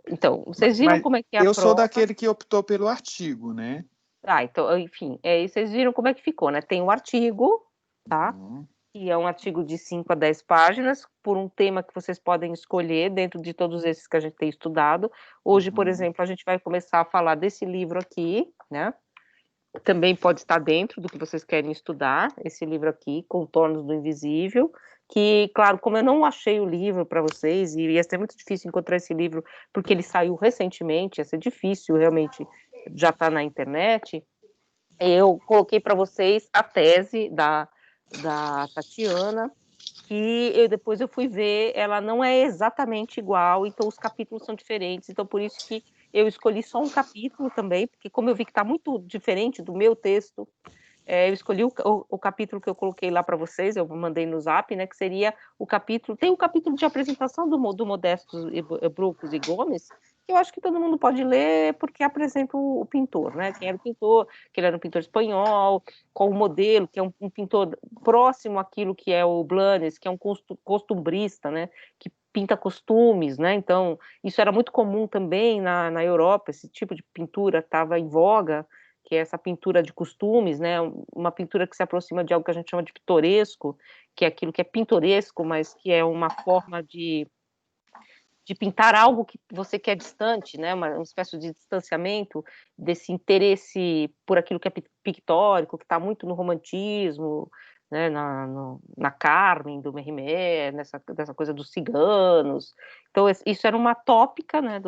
Então, vocês viram Mas como é que é a eu sou prova? daquele que optou pelo artigo, né? Então, enfim, vocês viram como é que ficou, né? Tem um artigo, tá? Que é um artigo de 5 a 10 páginas, por um tema que vocês podem escolher dentro de todos esses que a gente tem estudado. Hoje, por exemplo, a gente vai começar a falar desse livro aqui, né? Também pode estar dentro do que vocês querem estudar, esse livro aqui, Contornos do Invisível, que, claro, como eu não achei o livro para vocês, e ia ser muito difícil encontrar esse livro, porque ele saiu recentemente, ia ser difícil realmente já está na internet, eu coloquei para vocês a tese da Tatiana, que depois eu fui ver, ela não é exatamente igual, então os capítulos são diferentes, então por isso que eu escolhi só um capítulo também, porque como eu vi que está muito diferente do meu texto, eu escolhi o capítulo que eu coloquei lá para vocês, eu mandei no Zap, né, que seria o capítulo, tem o capítulo de apresentação do Modesto Brucos e Gomes, que eu acho que todo mundo pode ler, porque apresenta o pintor, né, quem era o pintor, que ele era um pintor espanhol, qual o modelo, que é um pintor próximo àquilo que é o Blanes, que é um costumbrista, né, que pinta costumes, né, então isso era muito comum também na Europa, esse tipo de pintura estava em voga, que é essa pintura de costumes, né, uma pintura que se aproxima de algo que a gente chama de pitoresco, que é aquilo que é pintoresco, mas que é uma forma de pintar algo que você quer distante, né, uma espécie de distanciamento desse interesse por aquilo que é pictórico, que está muito no romantismo, né, na Carmen, do Mérimée, dessa coisa dos ciganos. Então, isso era uma tópica, né,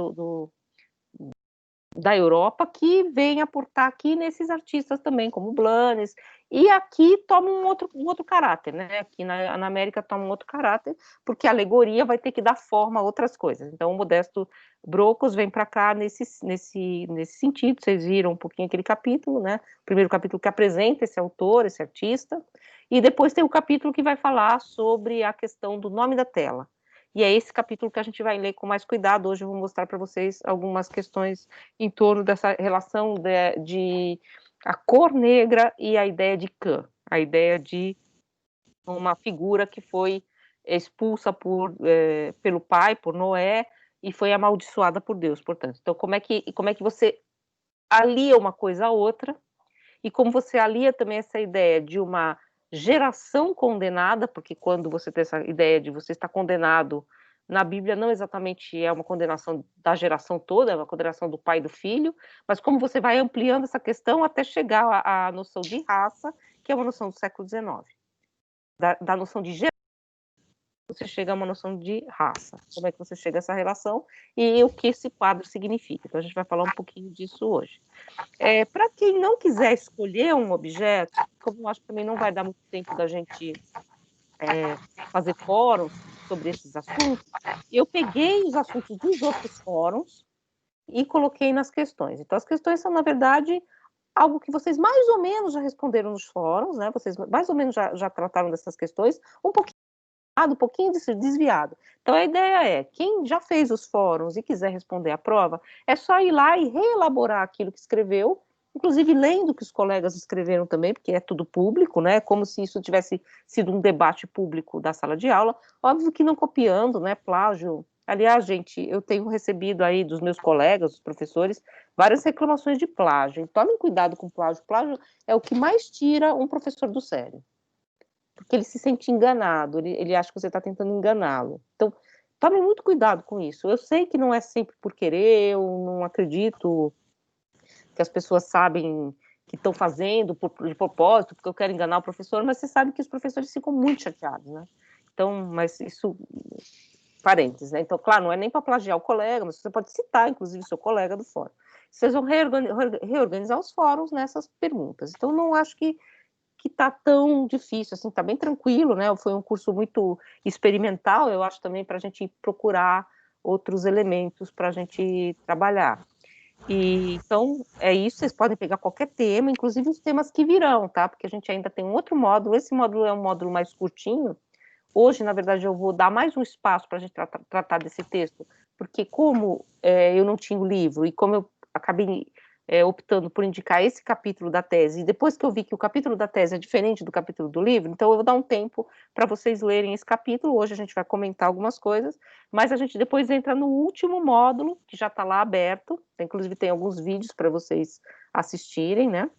da Europa, que vem aportar aqui nesses artistas também, como Blanes, e aqui toma um outro caráter, né? Aqui na América toma um outro caráter, porque a alegoria vai ter que dar forma a outras coisas. Então, o Modesto Brocos vem para cá nesse sentido. Vocês viram um pouquinho aquele capítulo, né? O primeiro capítulo que apresenta esse autor, esse artista, e depois tem o capítulo que vai falar sobre a questão do nome da tela. E é esse capítulo que a gente vai ler com mais cuidado. Hoje eu vou mostrar para vocês algumas questões em torno dessa relação de a cor negra e a ideia de Cã, a ideia de uma figura que foi expulsa pelo pai, por Noé, e foi amaldiçoada por Deus, portanto. Então, como é que você alia uma coisa à outra, e como você alia também essa ideia de uma geração condenada, porque quando você tem essa ideia de você estar condenado, na Bíblia não exatamente é uma condenação da geração toda, é uma condenação do pai e do filho, mas como você vai ampliando essa questão até chegar à noção de raça, que é uma noção do século XIX, da noção de geração, você chega a uma noção de raça, como é que você chega a essa relação e o que esse quadro significa. Então a gente vai falar um pouquinho disso hoje. Para quem não quiser escolher um objeto, como eu acho que também não vai dar muito tempo da gente fazer fóruns sobre esses assuntos, eu peguei os assuntos dos outros fóruns e coloquei nas questões. Então, as questões são, na verdade, algo que vocês mais ou menos já responderam nos fóruns, né? Vocês mais ou menos já trataram dessas questões, um pouquinho desviado. Então, a ideia é, quem já fez os fóruns e quiser responder à prova, é só ir lá e reelaborar aquilo que escreveu, inclusive lendo o que os colegas escreveram também, porque é tudo público, né? Como se isso tivesse sido um debate público da sala de aula. Óbvio que não copiando, né? Plágio. Aliás, gente, eu tenho recebido aí dos meus colegas, dos professores, várias reclamações de plágio. Tomem cuidado com plágio. Plágio é o que mais tira um professor do sério, porque ele se sente enganado, ele acha que você está tentando enganá-lo. Então, tome muito cuidado com isso. Eu sei que não é sempre por querer, eu não acredito que as pessoas sabem que estão fazendo de propósito, porque eu quero enganar o professor, mas você sabe que os professores ficam muito chateados, né? Então, mas isso, parênteses, né? Então, claro, não é nem para plagiar o colega, mas você pode citar, inclusive, o seu colega do fórum. Vocês vão reorganizar os fóruns nessas perguntas. Então, não acho que está tão difícil, assim, está bem tranquilo, né? Foi um curso muito experimental, eu acho também, para a gente procurar outros elementos para a gente trabalhar. E, então, é isso, vocês podem pegar qualquer tema, inclusive os temas que virão, tá? Porque a gente ainda tem um outro módulo, esse módulo é um módulo mais curtinho. Hoje, na verdade, eu vou dar mais um espaço para a gente tratar desse texto, porque como eu não tinha o livro e como eu acabei optando por indicar esse capítulo da tese, e depois que eu vi que o capítulo da tese é diferente do capítulo do livro, então eu vou dar um tempo para vocês lerem esse capítulo. Hoje a gente vai comentar algumas coisas, mas a gente depois entra no último módulo, que já está lá aberto, inclusive tem alguns vídeos para vocês assistirem, né?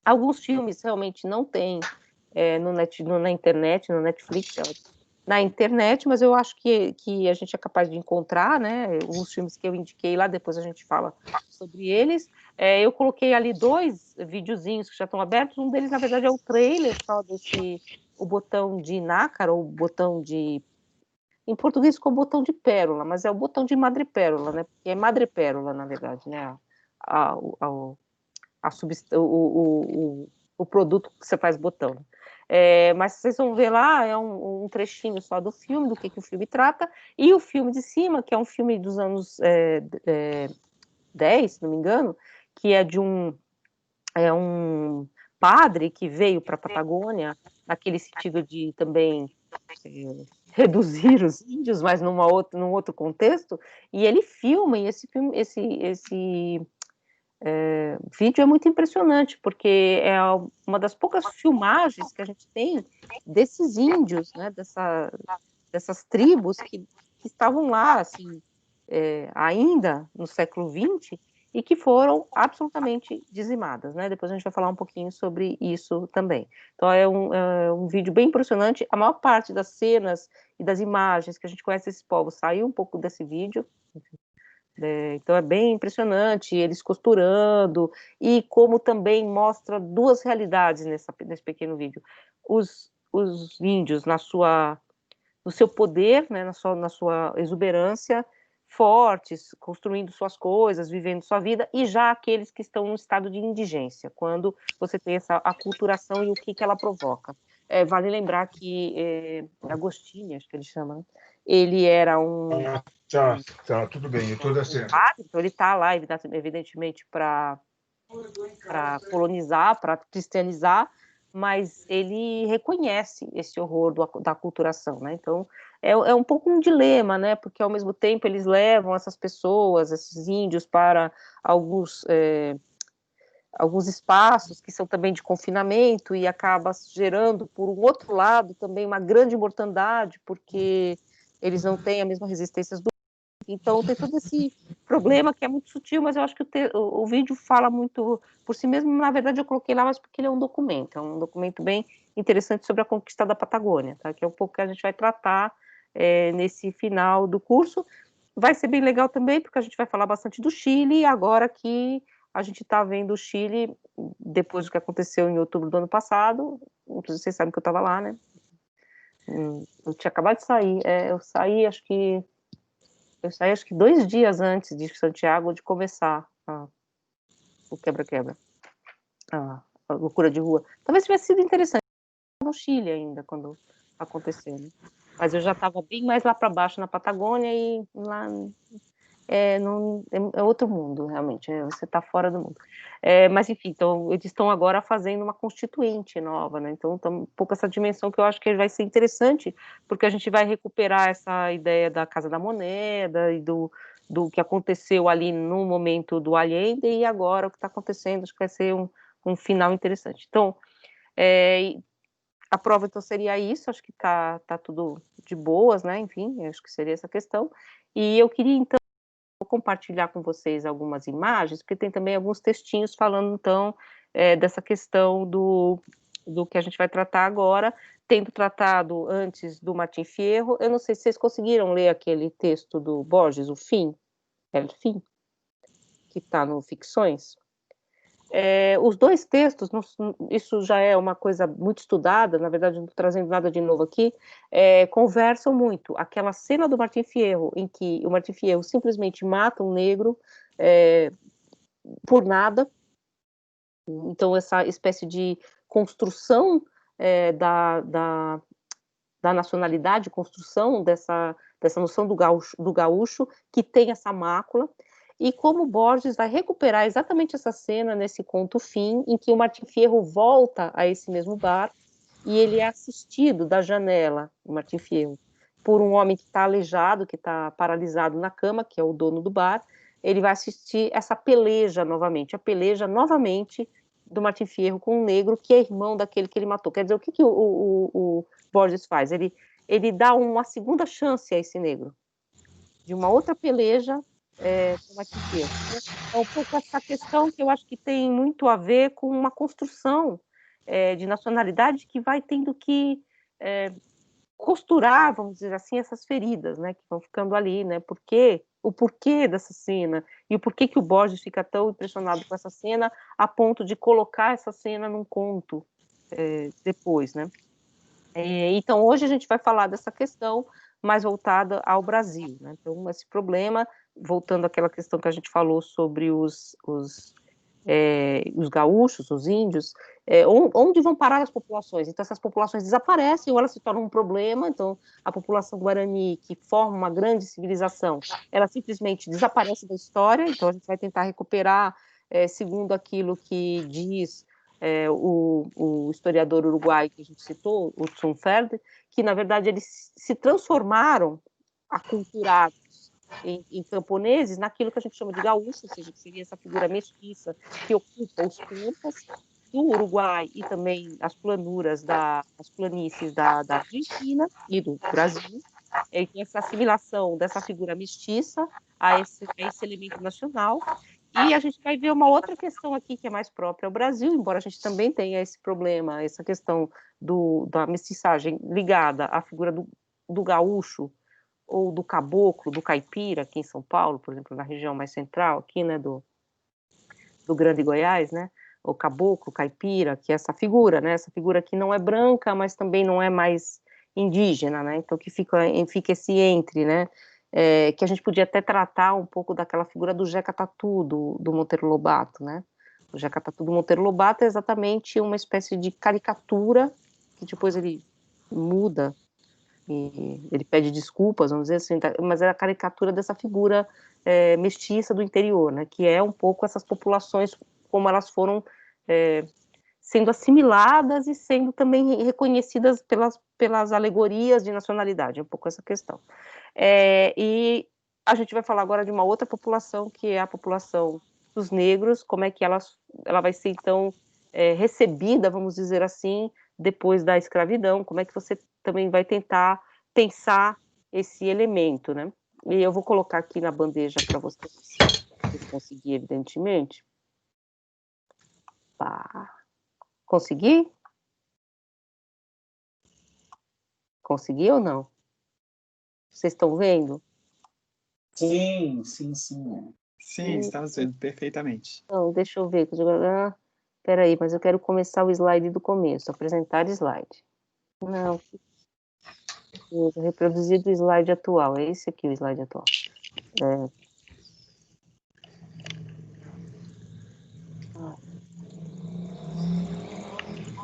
Alguns filmes realmente não tem na internet, no Netflix, na internet, mas eu acho que a gente é capaz de encontrar, né? Os filmes que eu indiquei lá, depois a gente fala sobre eles. Eu coloquei ali 2 videozinhos que já estão abertos. Um deles, na verdade, é o trailer só o botão de nácar, ou botão de... Em português ficou botão de pérola, mas é o botão de madrepérola, né? Porque é madrepérola, na verdade, né? A, a, o produto que você faz botão. Mas vocês vão ver lá, é um trechinho só do filme, do que o filme trata, e o filme de cima, que é um filme dos anos 10, se não me engano, que é de um padre que veio para a Patagônia, naquele sentido de também reduzir os índios, mas num outro contexto, e ele filma, e esse vídeo é muito impressionante, porque é uma das poucas filmagens que a gente tem desses índios, né, dessas tribos que estavam lá, assim, ainda no século XX, e que foram absolutamente dizimadas, né? Depois a gente vai falar um pouquinho sobre isso também. Então é um vídeo bem impressionante. A maior parte das cenas e das imagens que a gente conhece esses povos saiu um pouco desse vídeo. Então é bem impressionante, eles costurando, e como também mostra 2 realidades nesse pequeno vídeo. Os índios no seu poder, né, na sua exuberância, fortes, construindo suas coisas, vivendo sua vida, e já aqueles que estão no estado de indigência, quando você tem essa aculturação e o que ela provoca. Vale lembrar que Agostinho, acho que ele chama, né? Ele era Tá, tudo bem, eu tô descendo. Então ele está lá, evidentemente, para colonizar, para cristianizar, mas ele reconhece esse horror da aculturação, né? Então é um pouco um dilema, né? Porque ao mesmo tempo eles levam essas pessoas, esses índios, para alguns espaços que são também de confinamento, e acaba gerando, por um outro lado, também uma grande mortandade, porque eles não têm a mesma resistência do... Então tem todo esse problema que é muito sutil, mas eu acho que o vídeo fala muito por si mesmo. Na verdade eu coloquei lá, mas porque ele é um documento bem interessante sobre a conquista da Patagônia, tá? Que é um pouco que a gente vai tratar nesse final do curso. Vai ser bem legal também, porque a gente vai falar bastante do Chile, agora que a gente está vendo o Chile, depois do que aconteceu em outubro do ano passado. Vocês sabem que eu estava lá, né? Eu tinha acabado de sair, eu saí acho que 2 dias antes de Santiago, de começar o quebra-quebra, a loucura de rua. Talvez tivesse sido interessante no Chile ainda, quando aconteceu, né? Mas eu já estava bem mais lá para baixo, na Patagônia, e lá é outro mundo, realmente, você está fora do mundo. Mas, enfim, então, eles estão agora fazendo uma constituinte nova, né? Então, um pouco essa dimensão que eu acho que vai ser interessante, porque a gente vai recuperar essa ideia da Casa da Moneda e do que aconteceu ali no momento do Allende, e agora o que está acontecendo, acho que vai ser um final interessante. Então, a prova, então, seria isso, acho que tá tudo de boas, né? Enfim, acho que seria essa questão. E eu queria, então, compartilhar com vocês algumas imagens, porque tem também alguns textinhos falando, então, dessa questão do que a gente vai tratar agora, tendo tratado antes do Martim Fierro. Eu não sei se vocês conseguiram ler aquele texto do Borges, o Fim, Fim, que está no Ficções. Os 2 textos, isso já é uma coisa muito estudada, na verdade não estou trazendo nada de novo aqui, conversam muito. Aquela cena do Martim Fierro, em que o Martim Fierro simplesmente mata um negro por nada, então essa espécie de construção da nacionalidade, construção dessa noção do gaúcho, que tem essa mácula, e como Borges vai recuperar exatamente essa cena nesse conto Fim, em que o Martim Fierro volta a esse mesmo bar, e ele é assistido da janela, o Martim Fierro, por um homem que está aleijado, que está paralisado na cama, que é o dono do bar, ele vai assistir essa peleja novamente, a peleja novamente do Martim Fierro com um negro que é irmão daquele que ele matou. Quer dizer, o que o Borges faz? Ele dá uma segunda chance a esse negro, de uma outra peleja do Martim Fierro. É um pouco essa questão que eu acho que tem muito a ver com uma construção de nacionalidade que vai tendo que costurar, vamos dizer assim, essas feridas, né, que vão ficando ali, né, o porquê dessa cena, e o porquê que o Borges fica tão impressionado com essa cena, a ponto de colocar essa cena num conto depois, né. Então, hoje a gente vai falar dessa questão mais voltada ao Brasil, né, então esse problema, voltando àquela questão que a gente falou sobre os gaúchos, os índios, onde vão parar as populações? Então, essas populações desaparecem ou elas se tornam um problema. Então, a população guarani, que forma uma grande civilização, ela simplesmente desaparece da história. Então, a gente vai tentar recuperar, segundo aquilo que diz o historiador uruguaio que a gente citou, o Zunfeld, que, na verdade, eles se transformaram aculturados em camponeses, naquilo que a gente chama de gaúcho, ou seja, que seria essa figura mestiça que ocupa os pampas do Uruguai e também as planuras, as planícies da Argentina e do Brasil, e essa assimilação dessa figura mestiça a esse elemento nacional. E a gente vai ver uma outra questão aqui que é mais própria ao Brasil, embora a gente também tenha esse problema, essa questão da mestiçagem ligada à figura do gaúcho, ou do caboclo, do caipira, aqui em São Paulo, por exemplo, na região mais central, aqui, né, do Grande Goiás, né, o caboclo, caipira, que é essa figura, né, essa figura que não é branca, mas também não é mais indígena, né, então que fica esse entre, né, que a gente podia até tratar um pouco daquela figura do Jeca Tatu, do Monteiro Lobato, né, o Jeca Tatu do Monteiro Lobato é exatamente uma espécie de caricatura, que depois ele muda, e ele pede desculpas, vamos dizer assim, mas é a caricatura dessa figura mestiça do interior, né, que é um pouco essas populações, como elas foram sendo assimiladas e sendo também reconhecidas pelas alegorias de nacionalidade, é um pouco essa questão. E a gente vai falar agora de uma outra população, que é a população dos negros, como é que ela vai ser, então, recebida, vamos dizer assim, depois da escravidão, como é que você também vai tentar pensar esse elemento, né? E eu vou colocar aqui na bandeja para vocês, se conseguir, evidentemente. Pá. Consegui? Consegui ou não? Vocês estão vendo? Sim. Sim, estamos vendo perfeitamente. Então, deixa eu ver. Espera aí, mas eu quero começar o slide do começo. Apresentar slide. Não. Reproduzir do slide atual. É esse aqui o slide atual.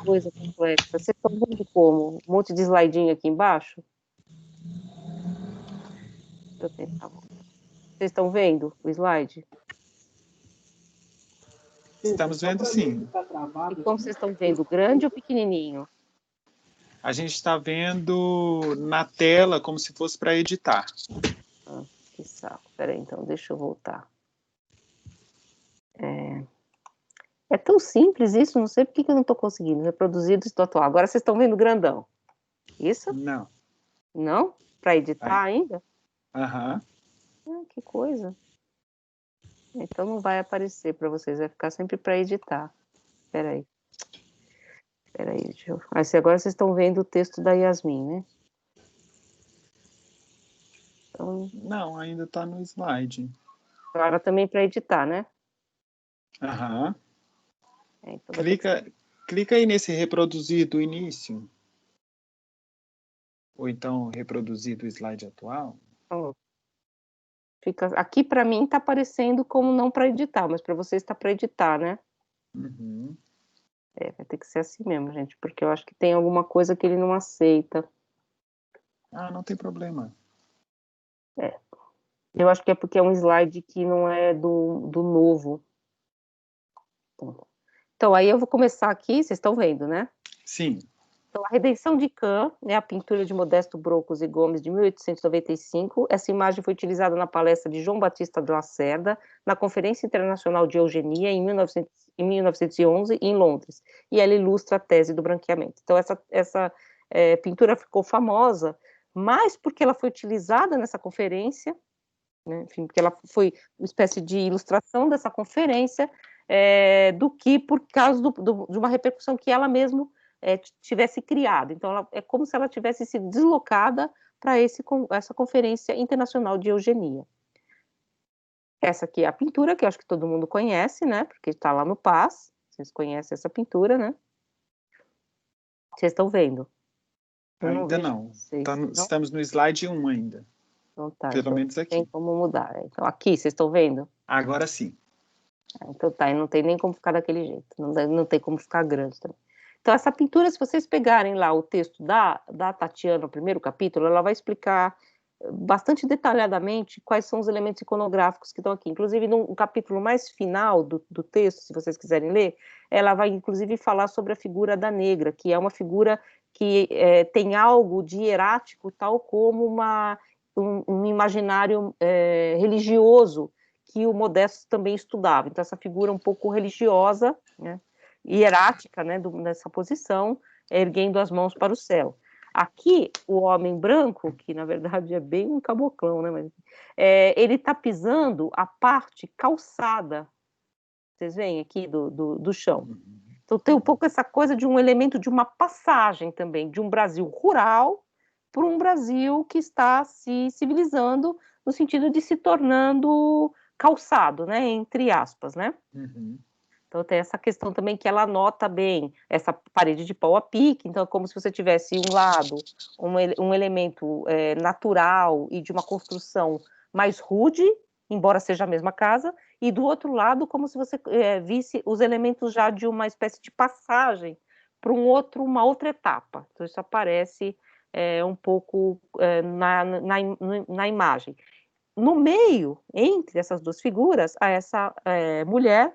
Coisa complexa. Vocês estão vendo como? Um monte de slidinho aqui embaixo? Deixa eu tentar. Vocês estão vendo o slide? Estamos vendo, sim. E como vocês estão vendo? Grande ou pequenininho? A gente está vendo na tela como se fosse para editar. Que saco. Peraí, então, deixa eu voltar. É tão simples isso, não sei por que eu não estou conseguindo reproduzir do atual. Agora vocês estão vendo grandão. Isso? Não. Não? Para editar ainda? Aham. Que coisa. Então não vai aparecer para vocês, vai ficar sempre para editar. Espera aí, deixa eu... agora vocês estão vendo o texto da Yasmin, né? Então... Não, ainda está no slide. Agora também para editar, né? Aham. Então clica aí nesse reproduzir do início. Ou então reproduzir do slide atual. Aqui para mim está aparecendo como não para editar, mas para vocês está para editar, né? Uhum. Vai ter que ser assim mesmo, gente, porque eu acho que tem alguma coisa que ele não aceita. Não tem problema. Eu acho que é porque é um slide que não é do novo. Então, aí eu vou começar aqui, vocês estão vendo, né? Sim. Então, A Redenção de Cã, né, a pintura de Modesto Brocos e Gomes, de 1895. Essa imagem foi utilizada na palestra de João Batista de Lacerda, na Conferência Internacional de Eugenia, em 1911, em Londres. E ela ilustra a tese do branqueamento. Então, essa pintura ficou famosa, mais porque ela foi utilizada nessa conferência, né, enfim, porque ela foi uma espécie de ilustração dessa conferência, do que por causa de uma repercussão que ela mesma tivesse criado. Então, é como se ela tivesse sido deslocada para essa Conferência Internacional de Eugenia. Essa aqui é a pintura, que eu acho que todo mundo conhece, né? Porque está lá no Paz. Vocês conhecem essa pintura, né? Vocês estão vendo? Ainda não. Estamos no slide 1 ainda. Então tá. Pelo menos aqui. Tem como mudar. Então, aqui, vocês estão vendo? Agora sim. Então tá, e não tem nem como ficar daquele jeito. Não tem como ficar grande também. Então, essa pintura, se vocês pegarem lá o texto da Tatiana, no primeiro capítulo, ela vai explicar bastante detalhadamente quais são os elementos iconográficos que estão aqui. Inclusive, no capítulo mais final do texto, se vocês quiserem ler, ela vai, inclusive, falar sobre a figura da negra, que é uma figura que tem algo de hierático, tal como um imaginário religioso que o Modesto também estudava. Então, essa figura um pouco religiosa, né, hierática, né, nessa posição, erguendo as mãos para o céu. Aqui, o homem branco, que na verdade é bem um caboclão, né, mas, ele está pisando a parte calçada, vocês veem aqui, do chão. Então, tem um pouco essa coisa de um elemento de uma passagem também, de um Brasil rural para um Brasil que está se civilizando, no sentido de se tornando calçado, né, entre aspas, né? Uhum. Então tem essa questão também que ela nota bem essa parede de pau a pique, então é como se você tivesse um lado, um elemento natural e de uma construção mais rude, embora seja a mesma casa, e do outro lado como se você visse os elementos já de uma espécie de passagem para uma outra etapa. Então isso aparece um pouco na imagem. No meio, entre essas duas figuras, há essa mulher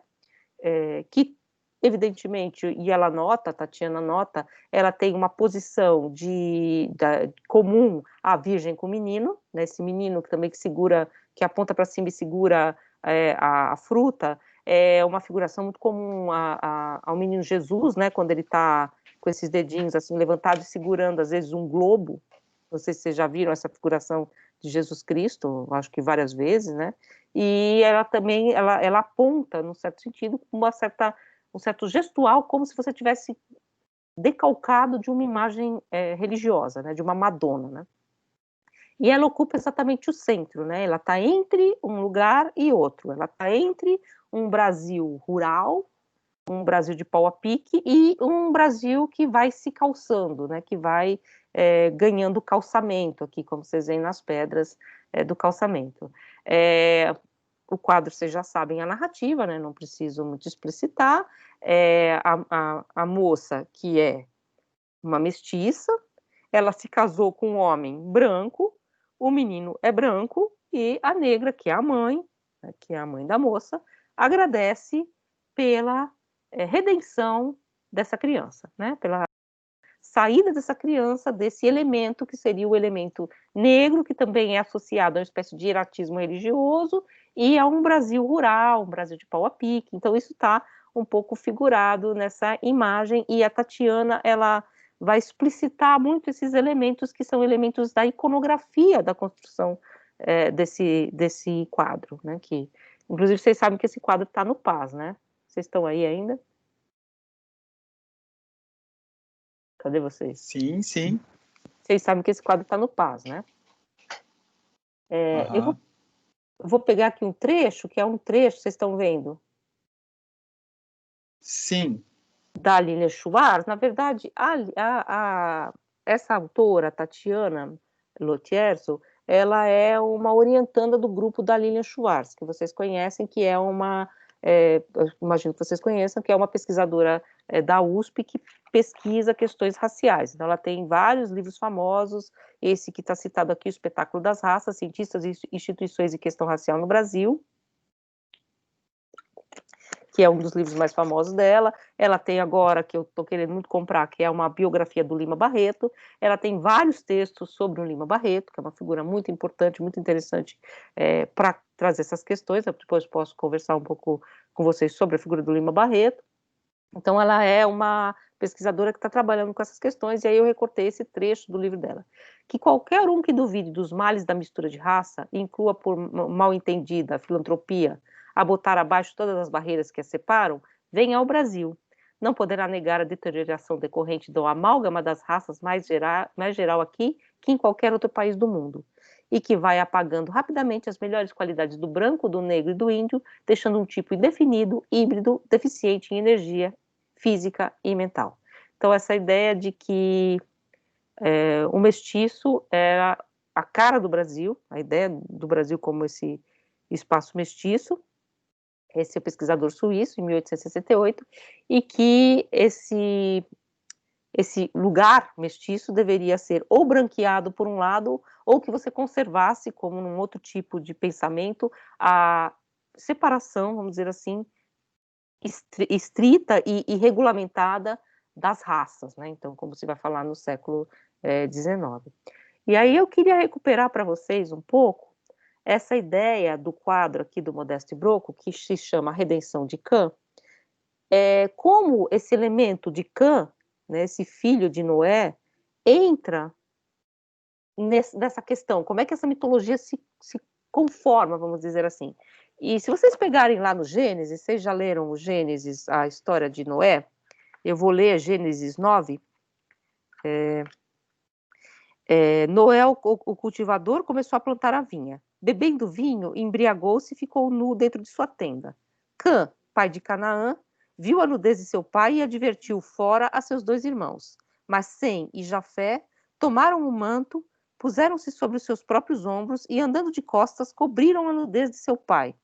que, evidentemente, e ela nota, a Tatiana nota, ela tem uma posição comum à virgem com o menino, né, esse menino que também que aponta para cima e segura a fruta, é uma figuração muito comum ao menino Jesus, né, quando ele está com esses dedinhos assim levantados e segurando, às vezes, um globo. Não sei se vocês já viram essa figuração de Jesus Cristo, acho que várias vezes, né? E ela também, ela aponta, num certo sentido, um certo gestual, como se você tivesse decalcado de uma imagem religiosa, né? De uma Madonna, né? E ela ocupa exatamente o centro, né? Ela está entre um lugar e outro. Ela está entre um Brasil rural, um Brasil de pau a pique e um Brasil que vai se calçando, né? Que vai ganhando calçamento aqui, como vocês veem nas pedras do calçamento. O quadro, vocês já sabem a narrativa, né? Não preciso muito explicitar. A moça, que é uma mestiça, ela se casou com um homem branco, o menino é branco, e a negra, que é a mãe, né, que é a mãe da moça, agradece pela redenção dessa criança, né? Pela saída dessa criança, desse elemento que seria o elemento negro, que também é associado a uma espécie de hieratismo religioso, e a um Brasil rural, um Brasil de pau a pique. Então isso está um pouco figurado nessa imagem, e a Tatiana, ela vai explicitar muito esses elementos que são elementos da iconografia da construção desse quadro, né? Que, inclusive, vocês sabem que esse quadro está no Paz, né? Vocês estão aí ainda? Cadê vocês? Sim, sim. Vocês sabem que esse quadro está no Paz, né? Eu vou pegar aqui um trecho, que é um trecho, vocês estão vendo? Sim. Da Lilia Schwartz. Na verdade, essa autora, Tatiana Lotierso, ela é uma orientanda do grupo da Lilia Schwartz, que vocês conhecem, que é imagino que vocês conheçam, que é uma pesquisadora da USP que pesquisa questões raciais. Então, ela tem vários livros famosos, esse que está citado aqui, O Espetáculo das Raças, Cientistas e Instituições de Questão Racial no Brasil, que é um dos livros mais famosos dela. Ela tem agora, que eu estou querendo muito comprar, que é uma biografia do Lima Barreto. Ela tem vários textos sobre o Lima Barreto, que é uma figura muito importante, muito interessante para trazer essas questões. Eu depois posso conversar um pouco com vocês sobre a figura do Lima Barreto. Então, ela é uma pesquisadora que está trabalhando com essas questões, e aí eu recortei esse trecho do livro dela. Que qualquer um que duvide dos males da mistura de raça, inclua por mal entendida a filantropia, a botar abaixo todas as barreiras que a separam, venha ao Brasil. Não poderá negar a deterioração decorrente do amálgama das raças mais geral aqui que em qualquer outro país do mundo, e que vai apagando rapidamente as melhores qualidades do branco, do negro e do índio, deixando um tipo indefinido, híbrido, deficiente em energia física e mental. Então, essa ideia de que o mestiço era a cara do Brasil, a ideia do Brasil como esse espaço mestiço, esse é o pesquisador suíço, em 1868, e que esse lugar mestiço deveria ser ou branqueado por um lado, ou que você conservasse, como num outro tipo de pensamento, a separação, vamos dizer assim, estrita e regulamentada das raças, né? Então, como se vai falar no século XIX. E aí eu queria recuperar para vocês um pouco essa ideia do quadro aqui do Modesto e Broco, que se chama Redenção de Cã, como esse elemento de Cã, né, esse filho de Noé, entra nessa questão, como é que essa mitologia se conforma, vamos dizer assim. E se vocês pegarem lá no Gênesis, vocês já leram o Gênesis, a história de Noé? Eu vou ler Gênesis 9. Noé, o cultivador, começou a plantar a vinha. Bebendo vinho, embriagou-se e ficou nu dentro de sua tenda. Cã, pai de Canaã, viu a nudez de seu pai e advertiu fora a seus 2 irmãos. Mas Sem e Jafé tomaram um manto, puseram-se sobre os seus próprios ombros e, andando de costas, cobriram a nudez de seu pai.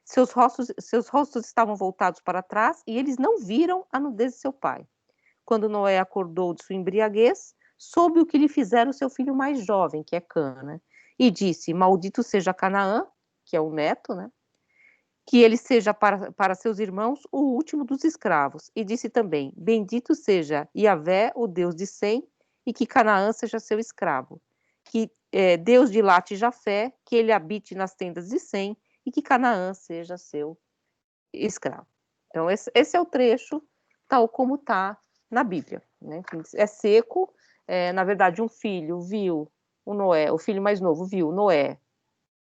Seus rostos estavam voltados para trás e eles não viram a nudez de seu pai. Quando Noé acordou de sua embriaguez, soube o que lhe fizeram seu filho mais jovem, que é Cã, né? E disse: maldito seja Canaã, que é o neto, né? Que ele seja para seus irmãos o último dos escravos. E disse também: bendito seja Yahvé, o Deus de Sem, e que Canaã seja seu escravo. Que Deus dilate Jafé, que ele habite nas tendas de Sem, e que Canaã seja seu escravo. Então, esse é o trecho, tal como está na Bíblia, né? É seco, na verdade, um filho viu o Noé, o filho mais novo viu Noé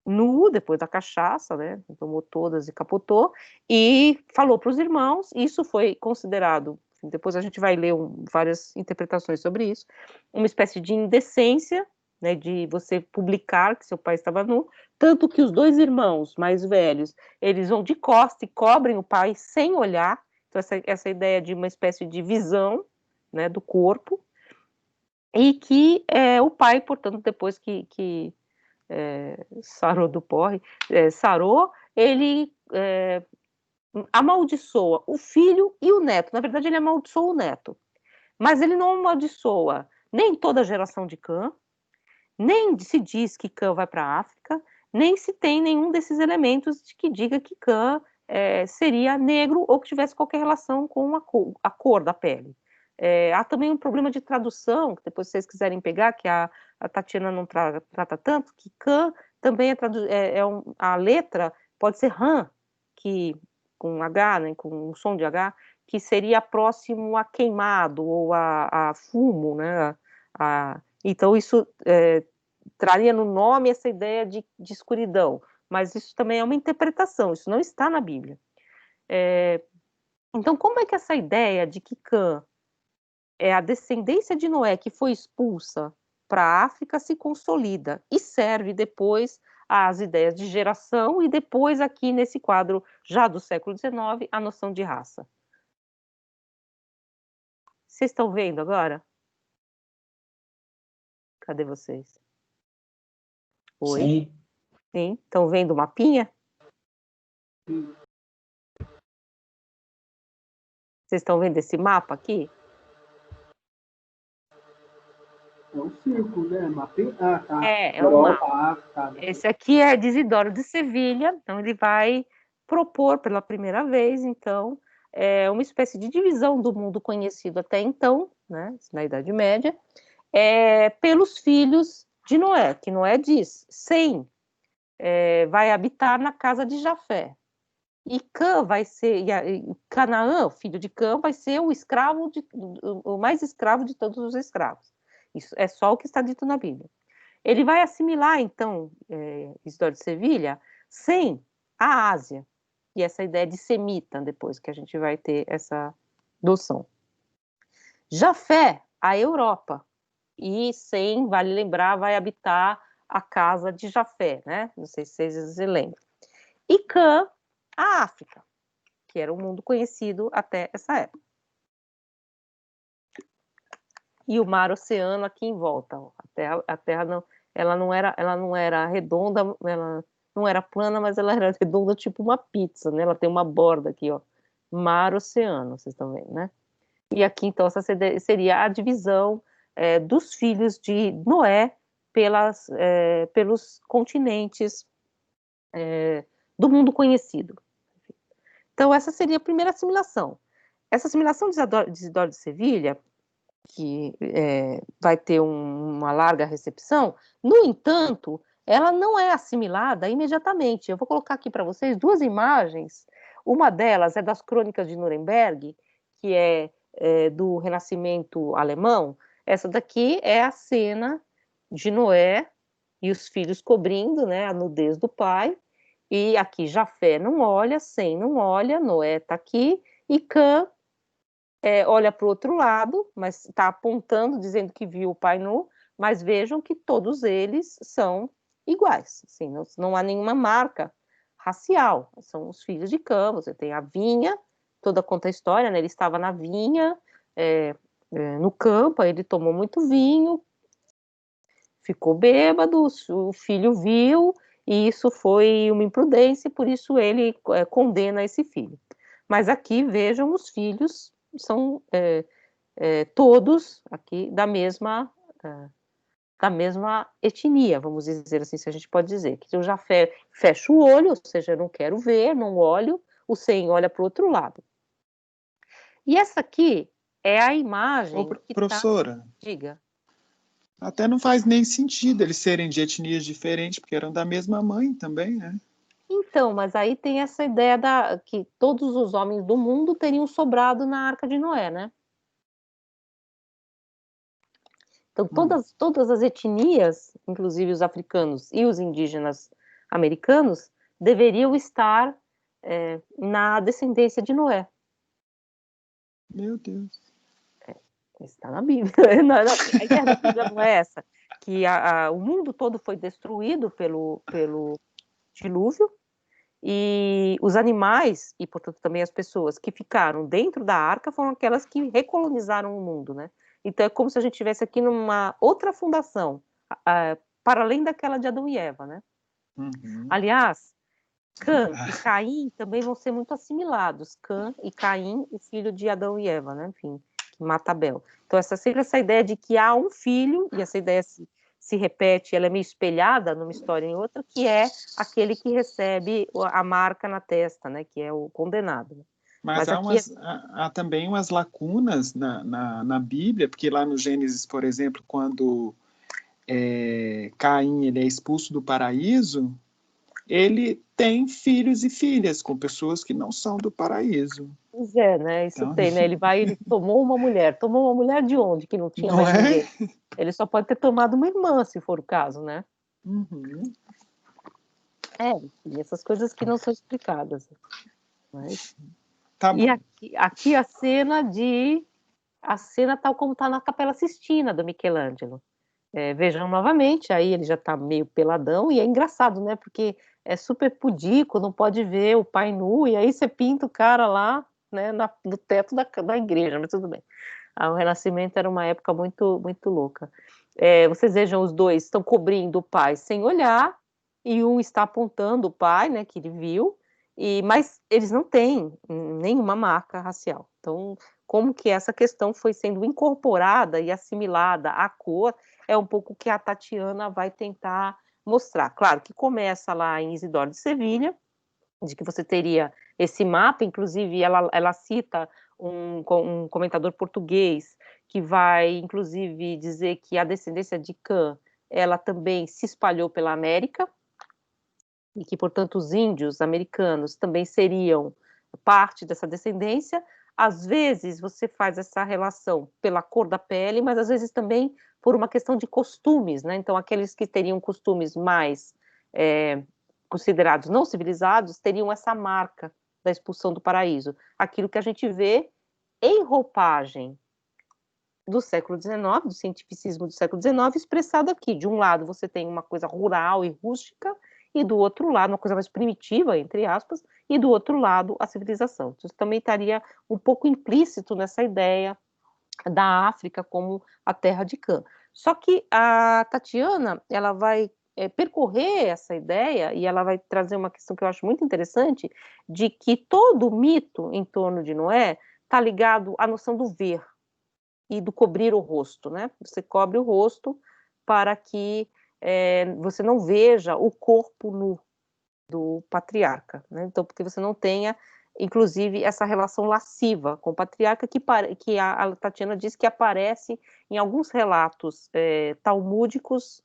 nu, depois da cachaça, né? Tomou todas e capotou, e falou para os irmãos. Isso foi considerado, depois a gente vai ler várias interpretações sobre isso, uma espécie de indecência, né, de você publicar que seu pai estava nu, tanto que os 2 irmãos mais velhos, eles vão de costa e cobrem o pai sem olhar. Então, essa ideia de uma espécie de visão, né, do corpo, e que o pai, portanto, depois que sarou do porre, sarou, ele amaldiçoa o filho e o neto. Na verdade, ele amaldiçoa o neto, mas ele não amaldiçoa nem toda a geração de Cã, nem se diz que Cã vai para a África, nem se tem nenhum desses elementos de que diga que Cã seria negro ou que tivesse qualquer relação com a cor da pele. Há também um problema de tradução, que depois, se vocês quiserem pegar, que a Tatiana não trata tanto, que Cã também a letra pode ser Rã, que, com H, né, com um som de H, que seria próximo a queimado ou a fumo, né? Então, isso traria no nome essa ideia de escuridão, mas isso também é uma interpretação, isso não está na Bíblia. Então, como é que essa ideia de que Cã é a descendência de Noé que foi expulsa para a África se consolida e serve depois às ideias de geração e depois aqui nesse quadro já do século XIX, a noção de raça? Vocês estão vendo agora? Cadê vocês? Oi? Sim. Sim? Estão vendo o mapinha? Vocês estão vendo esse mapa aqui? É um círculo, né? Mapinha. Ah, tá. É um mapa. Tá. Esse aqui é de Isidoro de Sevilha, então ele vai propor pela primeira vez, então, uma espécie de divisão do mundo conhecido até então, né, na Idade Média, pelos filhos de Noé, que Noé diz, Sem vai habitar na casa de Jafé. E Cã vai ser, Canaã, filho de Cã, vai ser o mais escravo de todos os escravos. Isso é só o que está dito na Bíblia. Ele vai assimilar, então, Isidoro de Sevilha, Sem a Ásia, e essa ideia de semita, depois que a gente vai ter essa noção. Jafé, a Europa, e Sem, vale lembrar, vai habitar a casa de Jafé, né? Não sei se vocês se lembram. E Cã, a África, que era um mundo conhecido até essa época. E o mar oceano aqui em volta. Ó. A Terra não, ela não era redonda, ela não era plana, mas ela era redonda tipo uma pizza, né? Ela tem uma borda aqui, ó. Mar oceano, vocês estão vendo, né? E aqui, então, essa seria a divisão dos filhos de Noé pelos continentes do mundo conhecido. Então, essa seria a primeira assimilação. Essa assimilação de Isidoro de Sevilha, que vai ter uma larga recepção, no entanto, ela não é assimilada imediatamente. Eu vou colocar aqui para vocês duas imagens. Uma delas é das Crônicas de Nuremberg, que é do Renascimento alemão. Essa daqui é a cena de Noé e os filhos cobrindo, né, a nudez do pai. E aqui Jafé não olha, Sem não olha, Noé está aqui, e Cã olha para o outro lado, mas está apontando, dizendo que viu o pai nu, mas vejam que todos eles são iguais, assim, não há nenhuma marca racial, são os filhos de Cã, você tem a vinha, toda conta a história, né? Ele estava na vinha, no campo, aí ele tomou muito vinho, ficou bêbado, o filho viu, e isso foi uma imprudência, e por isso ele condena esse filho. Mas aqui, vejam, os filhos são todos aqui da mesma etnia, vamos dizer assim, se a gente pode dizer. Que eu já fecho o olho, ou seja, eu não quero ver, não olho, o Sem olha para o outro lado. E essa aqui é a imagem que professora, diga. até não faz nem sentido eles serem de etnias diferentes, porque eram da mesma mãe também, né? Então, mas aí tem essa ideia que todos os homens do mundo teriam sobrado na Arca de Noé, né? Então, todas as etnias, inclusive os africanos e os indígenas americanos, deveriam estar na descendência de Noé. Meu Deus. Está na Bíblia. A ideia da Bíblia não é essa, que o mundo todo foi destruído pelo dilúvio, e os animais, e portanto também as pessoas que ficaram dentro da arca, foram aquelas que recolonizaram o mundo, né? Então é como se a gente estivesse aqui numa outra fundação, para além daquela de Adão e Eva, né? Uhum. Aliás, Cã e Caim também vão ser muito assimilados. Cã e Caim, o filho de Adão e Eva, né? Enfim, que mata Abel. Então sempre essa ideia de que há um filho, e essa ideia se repete, ela é meio espelhada numa história em outra, que é aquele que recebe a marca na testa, né? Que é o condenado. Mas há também umas lacunas na Bíblia, porque lá no Gênesis, por exemplo, quando Caim ele é expulso do paraíso, ele tem filhos e filhas com pessoas que não são do paraíso. Pois é, né? Isso então... tem, né? Ele tomou uma mulher. Tomou uma mulher de onde? Que não tinha não mais é? ninguém. Ele só pode ter tomado uma irmã, se for o caso, né? Uhum. E essas coisas que não são explicadas. Mas... Tá e bom. aqui a cena tal como está na Capela Sistina do Michelangelo. Vejam novamente, aí ele já está meio peladão, e é engraçado, né? Porque é super pudico, não pode ver o pai nu, e aí você pinta o cara lá, né, no teto da igreja, mas tudo bem. O Renascimento era uma época muito, muito louca. Vocês vejam, os dois estão cobrindo o pai sem olhar, e um está apontando o pai, né, que ele viu, mas eles não têm nenhuma marca racial. Então, como que essa questão foi sendo incorporada e assimilada à cor, é um pouco que a Tatiana vai tentar mostrar. Claro que começa lá em Isidoro de Sevilha, de que você teria esse mapa, inclusive ela cita um comentador português que vai, inclusive, dizer que a descendência de Cã, ela também se espalhou pela América, e que, portanto, os índios americanos também seriam parte dessa descendência. Às vezes você faz essa relação pela cor da pele, mas às vezes também por uma questão de costumes, né? Então, aqueles que teriam costumes mais considerados não civilizados teriam essa marca da expulsão do paraíso. Aquilo que a gente vê em roupagem do século XIX, do cientificismo do século XIX, expressado aqui. De um lado, você tem uma coisa rural e rústica, e do outro lado, uma coisa mais primitiva, entre aspas, e do outro lado, a civilização. Isso também estaria um pouco implícito nessa ideia da África como a terra de Cã. Só que a Tatiana, ela vai percorrer essa ideia, e ela vai trazer uma questão que eu acho muito interessante, de que todo o mito em torno de Noé está ligado à noção do ver e do cobrir o rosto, né? Você cobre o rosto para que você não veja o corpo nu do patriarca, né? Então, porque você não tenha, inclusive, essa relação lasciva com o patriarca que a Tatiana diz que aparece em alguns relatos talmúdicos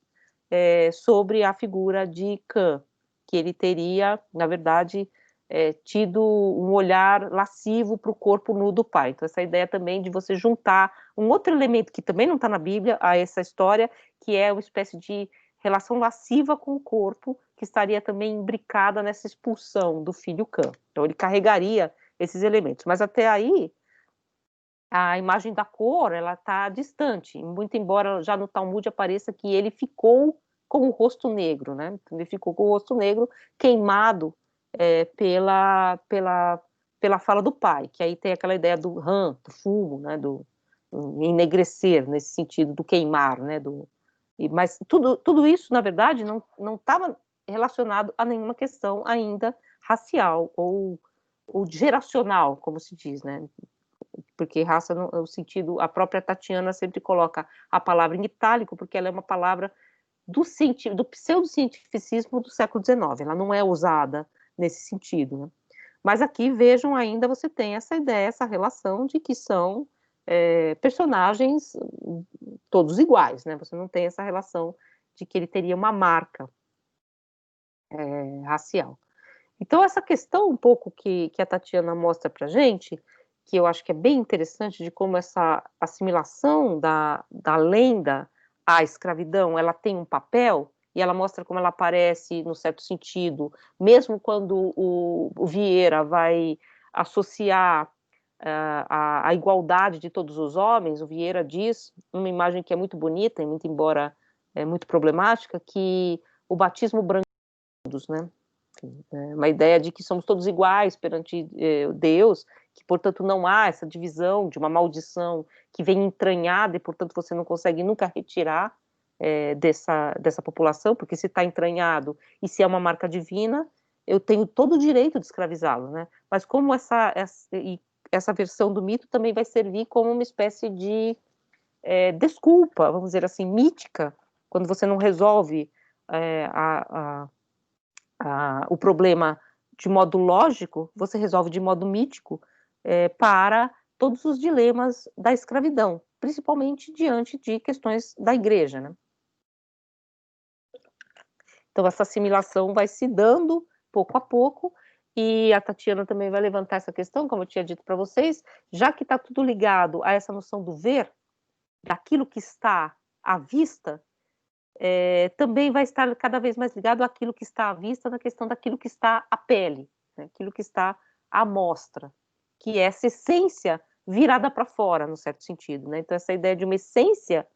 sobre a figura de Cã, que ele teria, na verdade, tido um olhar lascivo para o corpo nu do pai. Então, essa ideia também de você juntar um outro elemento que também não está na Bíblia a essa história, que é uma espécie de relação lasciva com o corpo, que estaria também imbricada nessa expulsão do filho Cã. Então, ele carregaria esses elementos. Mas até aí, a imagem da cor, ela está distante, muito embora já no Talmud apareça que ele ficou com o rosto negro, né? Ele ficou com o rosto negro queimado pela fala do pai, que aí tem aquela ideia do ram, do fumo, né? Do ennegrecer, nesse sentido, do queimar, né? Mas tudo isso, na verdade, não estava relacionado a nenhuma questão ainda racial ou geracional, como se diz, né? Porque raça, no sentido, a própria Tatiana sempre coloca a palavra em itálico, porque ela é uma palavra do pseudocientificismo do século XIX, ela não é usada nesse sentido, né? Mas aqui, vejam, ainda você tem essa ideia, essa relação de que são personagens todos iguais, né? Você não tem essa relação de que ele teria uma marca racial. Então, essa questão um pouco que a Tatiana mostra para a gente, que eu acho que é bem interessante, de como essa assimilação da lenda à escravidão, ela tem um papel, e ela mostra como ela aparece, no certo sentido, mesmo quando o Vieira vai associar a igualdade de todos os homens, o Vieira diz, uma imagem que é muito bonita, e muito embora muito problemática, que o batismo branco de todos, né? Uma ideia de que somos todos iguais perante Deus, que, portanto, não há essa divisão de uma maldição que vem entranhada e, portanto, você não consegue nunca retirar dessa população, porque se está entranhado e se é uma marca divina, eu tenho todo o direito de escravizá-lo, né? Mas como essa versão do mito também vai servir como uma espécie de desculpa, vamos dizer assim, mítica, quando você não resolve o problema de modo lógico, você resolve de modo mítico para todos os dilemas da escravidão, principalmente diante de questões da igreja, né? Então, essa assimilação vai se dando pouco a pouco, e a Tatiana também vai levantar essa questão, como eu tinha dito para vocês, já que está tudo ligado a essa noção do ver, daquilo que está à vista, também vai estar cada vez mais ligado àquilo que está à vista, na questão daquilo que está à pele, né? Aquilo que está à mostra, que é essa essência virada para fora, no certo sentido, né? Então, essa ideia de uma essência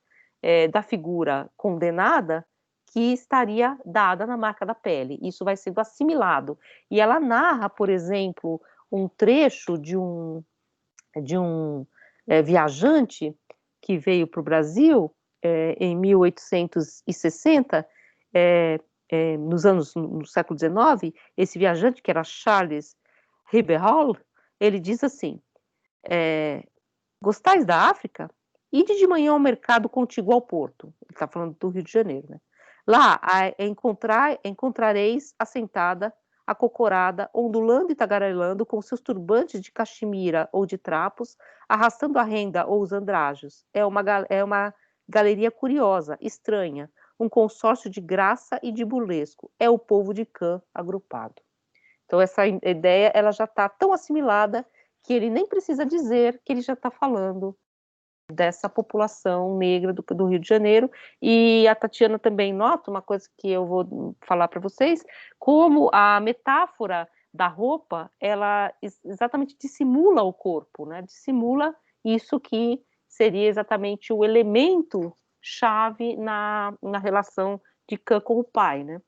da figura condenada que estaria dada na marca da pele. Isso vai sendo assimilado. E ela narra, por exemplo, um trecho de um viajante que veio para o Brasil em 1860, no século XIX. Esse viajante, que era Charles Ribeiro, ele diz assim: gostais da África? Ide de manhã ao mercado contíguo ao porto. Ele está falando do Rio de Janeiro, né? Lá encontrareis assentada acocorada, ondulando e tagarelando com seus turbantes de caxemira ou de trapos, arrastando a renda ou os andrajos. É uma galeria curiosa, estranha, um consórcio de graça e de burlesco. É o povo de Cã agrupado. Então, essa ideia ela já está tão assimilada que ele nem precisa dizer que ele já está falando dessa população negra do Rio de Janeiro. E a Tatiana também nota uma coisa que eu vou falar para vocês, como a metáfora da roupa, ela exatamente dissimula o corpo, né? Dissimula isso que seria exatamente o elemento chave na relação de Cã com o pai, né?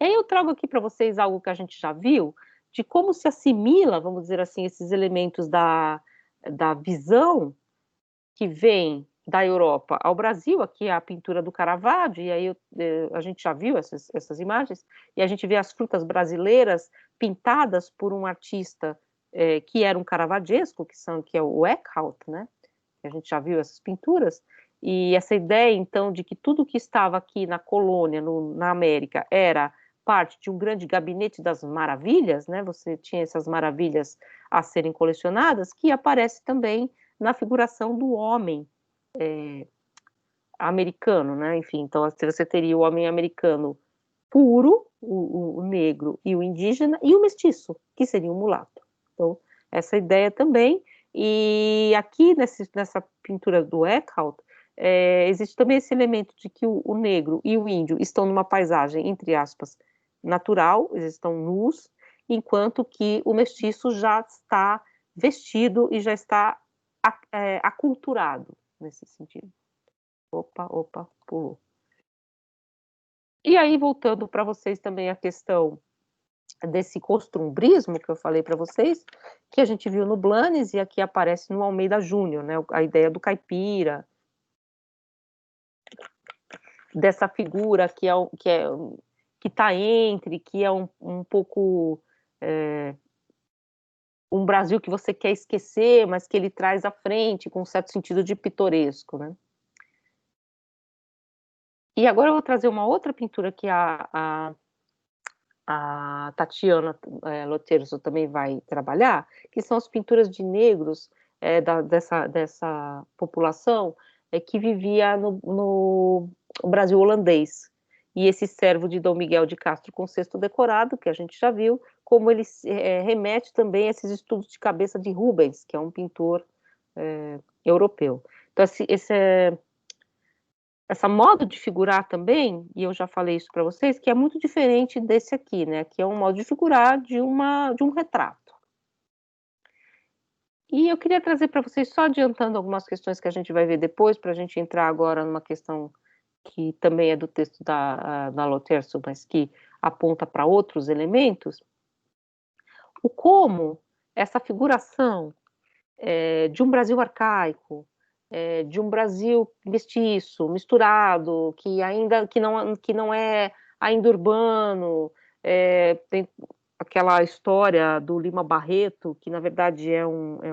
E aí eu trago aqui para vocês algo que a gente já viu, de como se assimila, vamos dizer assim, esses elementos da visão que vem da Europa ao Brasil, aqui é a pintura do Caravaggio, e aí a gente já viu essas imagens, e a gente vê as frutas brasileiras pintadas por um artista que era um caravaggesco, que é o Eckhout, né? A gente já viu essas pinturas, e essa ideia, então, de que tudo que estava aqui na colônia, na América, era parte de um grande gabinete das maravilhas, né? Você tinha essas maravilhas a serem colecionadas, que aparece também na figuração do homem americano, né? Enfim, então você teria o homem americano puro, o negro e o indígena, e o mestiço, que seria o mulato. Então, essa ideia também. E aqui nessa pintura do Eckhout, existe também esse elemento de que o negro e o índio estão numa paisagem, entre aspas, natural, eles estão nus, enquanto que o mestiço já está vestido e já está aculturado nesse sentido. Opa, pulou. E aí, voltando para vocês também a questão desse costumbrismo que eu falei para vocês, que a gente viu no Blanes e aqui aparece no Almeida Júnior, né? A ideia do caipira, dessa figura que está entre, que é um pouco um Brasil que você quer esquecer, mas que ele traz à frente com um certo sentido de pitoresco, né? E agora eu vou trazer uma outra pintura que a Tatiana Loterzo também vai trabalhar, que são as pinturas de negros dessa população que vivia no Brasil holandês. E esse servo de Dom Miguel de Castro com cesto decorado, que a gente já viu, como ele remete também a esses estudos de cabeça de Rubens, que é um pintor europeu. Então, essa modo de figurar também, e eu já falei isso para vocês, que é muito diferente desse aqui, né? Que é um modo de figurar de um retrato. E eu queria trazer para vocês, só adiantando algumas questões que a gente vai ver depois, para a gente entrar agora numa questão que também é do texto da Loterzo, mas que aponta para outros elementos, o como essa figuração de um Brasil arcaico, de um Brasil mestiço, misturado, que não é ainda urbano, tem aquela história do Lima Barreto, que na verdade é uma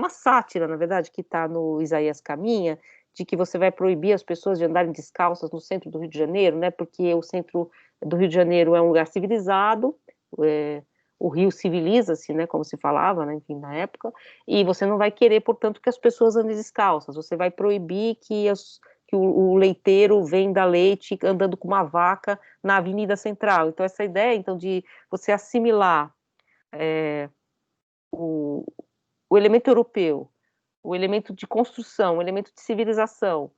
sátira, na verdade, que está no Isaías Caminha, de que você vai proibir as pessoas de andarem descalças no centro do Rio de Janeiro, né? Porque o centro do Rio de Janeiro é um lugar civilizado, o Rio civiliza-se, né? Como se falava, né? Enfim, na época, e você não vai querer, portanto, que as pessoas andem descalças. Você vai proibir que o leiteiro venda leite andando com uma vaca na Avenida Central. Então, essa ideia, então, de você assimilar o elemento europeu, o elemento de construção, o elemento de civilização,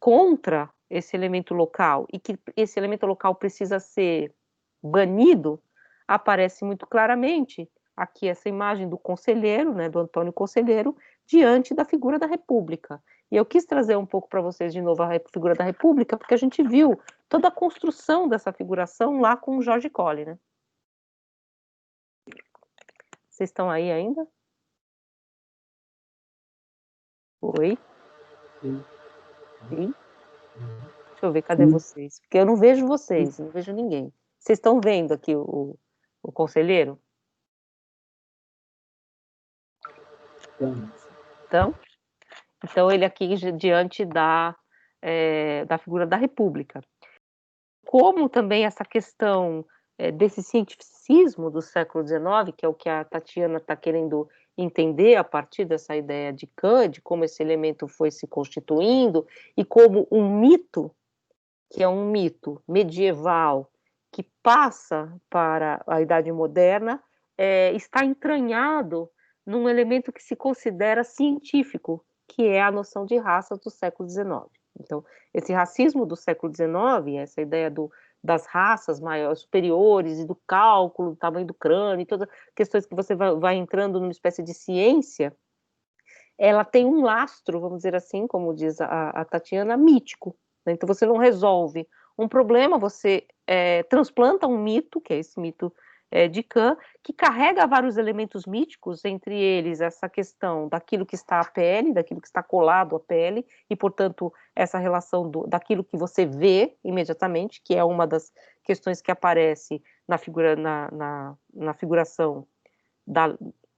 contra esse elemento local, e que esse elemento local precisa ser banido, aparece muito claramente aqui essa imagem do conselheiro, né, do Antônio Conselheiro, diante da figura da República. E eu quis trazer um pouco para vocês de novo a figura da República, porque a gente viu toda a construção dessa figuração lá com o Jorge Colli, né? Vocês estão aí ainda? Oi? Sim. Sim? Deixa eu ver, cadê vocês? Porque eu não vejo vocês, não vejo ninguém. Vocês estão vendo aqui o conselheiro? Então ele aqui diante da figura da República. como também essa questão desse cientificismo do século XIX, que é o que a Tatiana está querendo entender a partir dessa ideia de Kant, de como esse elemento foi se constituindo, e como um mito, que é um mito medieval, que passa para a Idade Moderna, está entranhado num elemento que se considera científico, que é a noção de raça do século XIX. Então, esse racismo do século XIX, essa ideia das raças maiores, superiores, e do cálculo, do tamanho do crânio, e todas as questões que você vai entrando numa espécie de ciência, ela tem um lastro, vamos dizer assim, como diz a Tatiana, mítico. Né? Então, você não resolve um problema, você transplanta um mito, que é esse mito de Kant, que carrega vários elementos míticos, entre eles essa questão daquilo que está à pele, daquilo que está colado à pele, e, portanto, essa relação daquilo que você vê imediatamente, que é uma das questões que aparece na figuração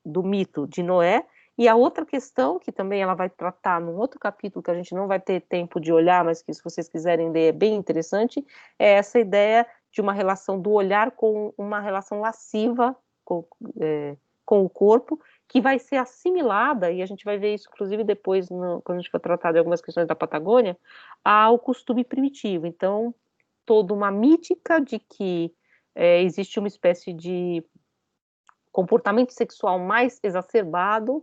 do mito de Noé. E a outra questão, que também ela vai tratar num outro capítulo, que a gente não vai ter tempo de olhar, mas que se vocês quiserem ler é bem interessante, é essa ideia de uma relação do olhar com uma relação lasciva com o corpo, que vai ser assimilada, e a gente vai ver isso inclusive depois, quando a gente for tratar de algumas questões da Patagônia, ao costume primitivo. Então, toda uma mítica de que existe uma espécie de comportamento sexual mais exacerbado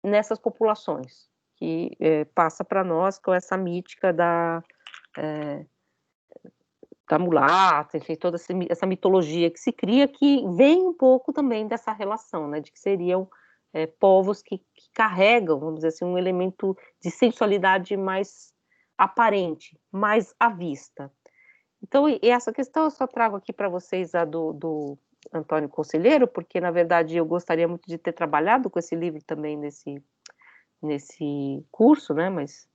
nessas populações, que passa para nós com essa mítica da mulata, enfim, toda essa mitologia que se cria, que vem um pouco também dessa relação, né, de que seriam povos que carregam, vamos dizer assim, um elemento de sensualidade mais aparente, mais à vista. Então, e essa questão eu só trago aqui para vocês a do Antônio Conselheiro, porque, na verdade, eu gostaria muito de ter trabalhado com esse livro também nesse curso, né, mas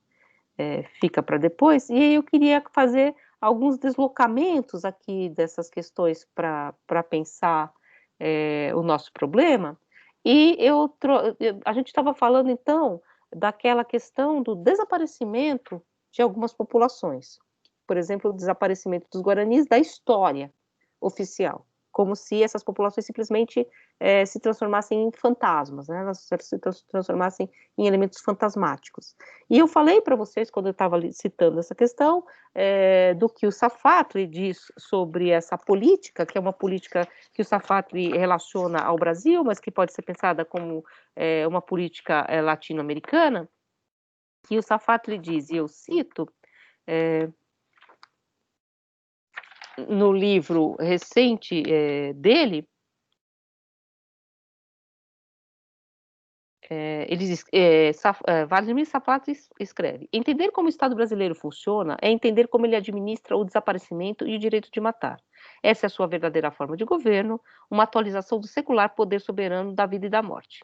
fica para depois, e aí eu queria fazer alguns deslocamentos aqui dessas questões para pensar o nosso problema, e a gente estava falando, então, daquela questão do desaparecimento de algumas populações, por exemplo, o desaparecimento dos guaranis da história oficial, como se essas populações simplesmente se transformassem em fantasmas, né? Elas se transformassem em elementos fantasmáticos. E eu falei para vocês, quando eu estava citando essa questão, do que o Safatli diz sobre essa política, que é uma política que o Safatli relaciona ao Brasil, mas que pode ser pensada como uma política latino-americana, que o Safatli diz, e eu cito, no livro recente dele, Vladimir Safatli escreve: entender como o Estado brasileiro funciona é entender como ele administra o desaparecimento e o direito de matar. Essa é a sua verdadeira forma de governo, uma atualização do secular poder soberano da vida e da morte.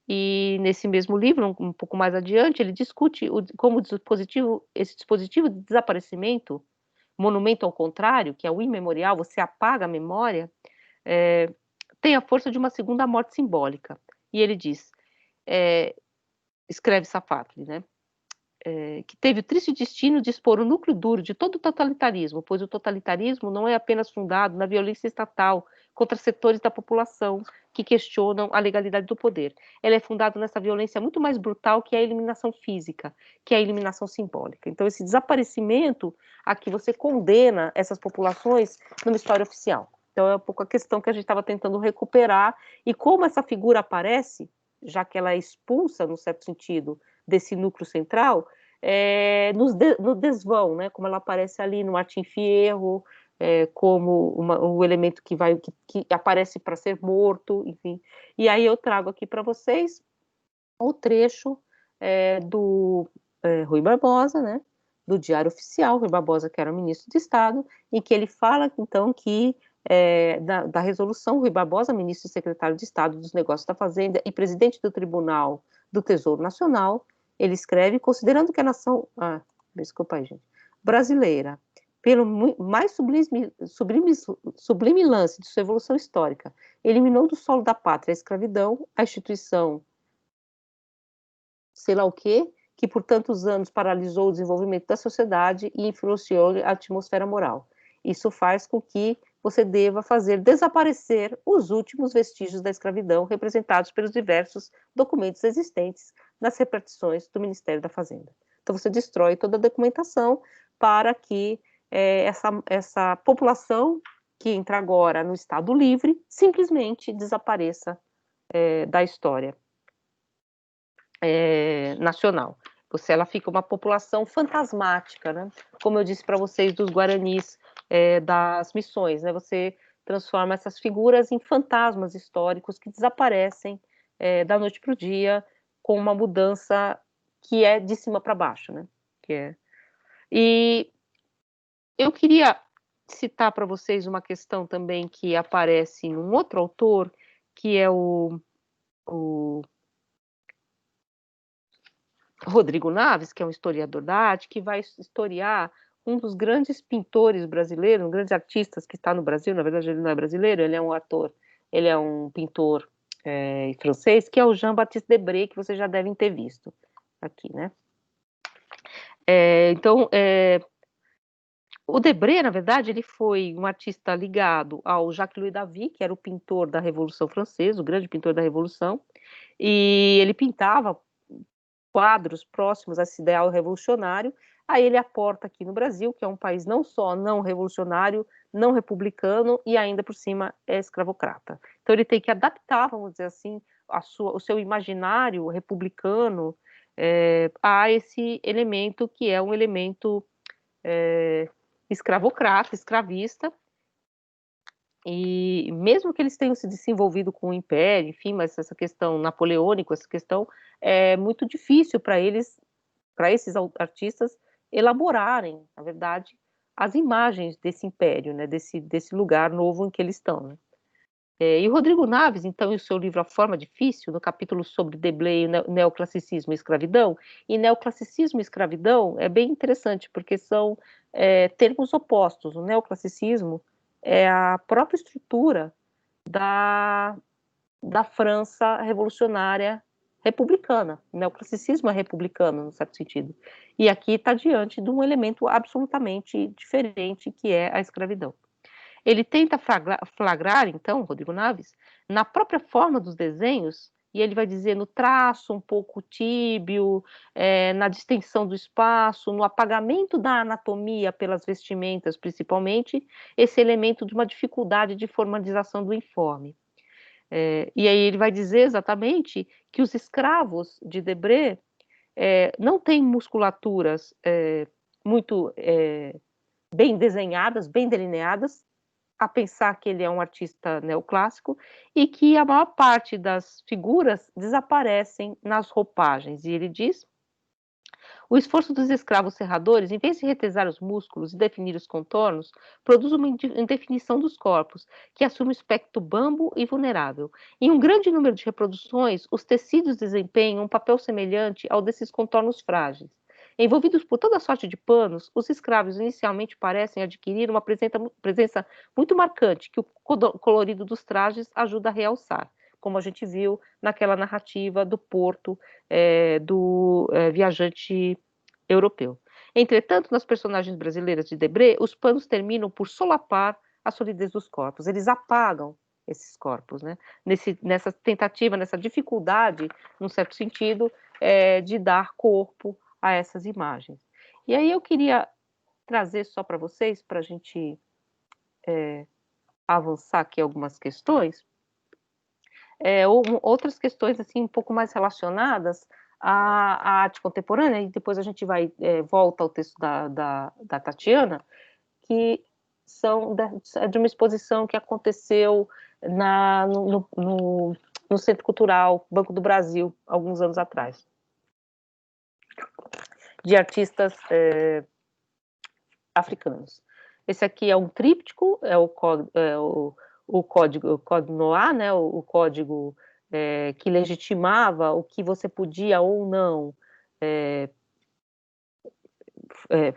E nesse mesmo livro, um pouco mais adiante, ele discute como esse dispositivo de desaparecimento, monumento ao contrário, que é o imemorial, você apaga a memória, tem a força de uma segunda morte simbólica. E ele diz, escreve Safatli, né? Que teve o triste destino de expor o núcleo duro de todo o totalitarismo, pois o totalitarismo não é apenas fundado na violência estatal contra setores da população que questionam a legalidade do poder. Ela é fundada nessa violência muito mais brutal que a eliminação física, que é a eliminação simbólica. Então, esse desaparecimento a que você condena essas populações numa história oficial. Então, é um pouco a questão que a gente estava tentando recuperar, e como essa figura aparece, já que ela é expulsa, no certo sentido, desse núcleo central, no desvão, né, como ela aparece ali no Martim Fierro, como um elemento que aparece para ser morto, enfim. E aí eu trago aqui para vocês o trecho do Rui Barbosa, né, do Diário Oficial, Rui Barbosa, que era o ministro de Estado, em que ele fala, então, que da resolução, Rui Barbosa, ministro e secretário de Estado dos Negócios da Fazenda e presidente do Tribunal do Tesouro Nacional, ele escreve, considerando que a nação, desculpa aí, gente, brasileira, pelo mais sublime lance de sua evolução histórica, eliminou do solo da pátria a escravidão, a instituição, sei lá o quê, que por tantos anos paralisou o desenvolvimento da sociedade e influenciou a atmosfera moral. Isso faz com que você deva fazer desaparecer os últimos vestígios da escravidão, representados pelos diversos documentos existentes nas repartições do Ministério da Fazenda. Então, você destrói toda a documentação para que essa população que entra agora no Estado Livre simplesmente desapareça da história nacional. Ela fica uma população fantasmática, né? Como eu disse para vocês dos guaranis das missões, né? Você transforma essas figuras em fantasmas históricos que desaparecem da noite para o dia, com uma mudança que é de cima para baixo, né? E eu queria citar para vocês uma questão também que aparece em um outro autor, que é o Rodrigo Naves, que é um historiador da arte, que vai historiar um dos grandes pintores brasileiros, um grande artista que está no Brasil. Na verdade, ele não é brasileiro, ele é um ator, ele é um pintor francês, que é o Jean-Baptiste Debré, que vocês já devem ter visto aqui, né? Então, o Debré, na verdade, ele foi um artista ligado ao Jacques-Louis David, que era o pintor da Revolução Francesa, o grande pintor da Revolução, e ele pintava quadros próximos a esse ideal revolucionário. Aí ele aporta aqui no Brasil, que é um país não só não revolucionário, não republicano e ainda por cima é escravocrata. Então ele tem que adaptar, vamos dizer assim, o seu imaginário republicano a esse elemento que é um elemento escravocrata, escravista. E mesmo que eles tenham se desenvolvido com o Império, enfim, mas essa questão napoleônica, essa questão é muito difícil para esses artistas elaborarem, na verdade, as imagens desse império, né, desse lugar novo em que eles estão, né? E o Rodrigo Naves, então, em seu livro A Forma Difícil, no capítulo sobre Debré, neoclassicismo e escravidão, e neoclassicismo e escravidão é bem interessante, porque são termos opostos. O neoclassicismo é a própria estrutura da França revolucionária republicana. O neoclassicismo é republicano, no certo sentido. E aqui está diante de um elemento absolutamente diferente, que é a escravidão. Ele tenta flagrar, então, Rodrigo Naves, na própria forma dos desenhos, e ele vai dizer no traço um pouco tíbio, na distensão do espaço, no apagamento da anatomia pelas vestimentas, principalmente, esse elemento de uma dificuldade de formalização do informe. E aí ele vai dizer exatamente que os escravos de Debré não têm musculaturas muito bem desenhadas, bem delineadas, a pensar que ele é um artista neoclássico, e que a maior parte das figuras desaparecem nas roupagens. E ele diz: o esforço dos escravos serradores, em vez de retesar os músculos e definir os contornos, produz uma indefinição dos corpos, que assume o aspecto bambo e vulnerável. Em um grande número de reproduções, os tecidos desempenham um papel semelhante ao desses contornos frágeis. Envolvidos por toda sorte de panos, os escravos inicialmente parecem adquirir uma presença muito marcante, que o colorido dos trajes ajuda a realçar, como a gente viu naquela narrativa do Porto, do viajante europeu. Entretanto, nas personagens brasileiras de Debré, os panos terminam por solapar a solidez dos corpos. Eles apagam esses corpos, né? Nessa tentativa, nessa dificuldade, num certo sentido, de dar corpo a essas imagens. E aí eu queria trazer só para vocês, para a gente avançar aqui algumas questões, outras questões assim um pouco mais relacionadas à arte contemporânea, e depois a gente volta ao texto da Tatiana, que são de uma exposição que aconteceu no Centro Cultural Banco do Brasil, alguns anos atrás, de artistas africanos. Esse aqui é um tríptico, é o código Noah, né, o código que legitimava o que você podia ou não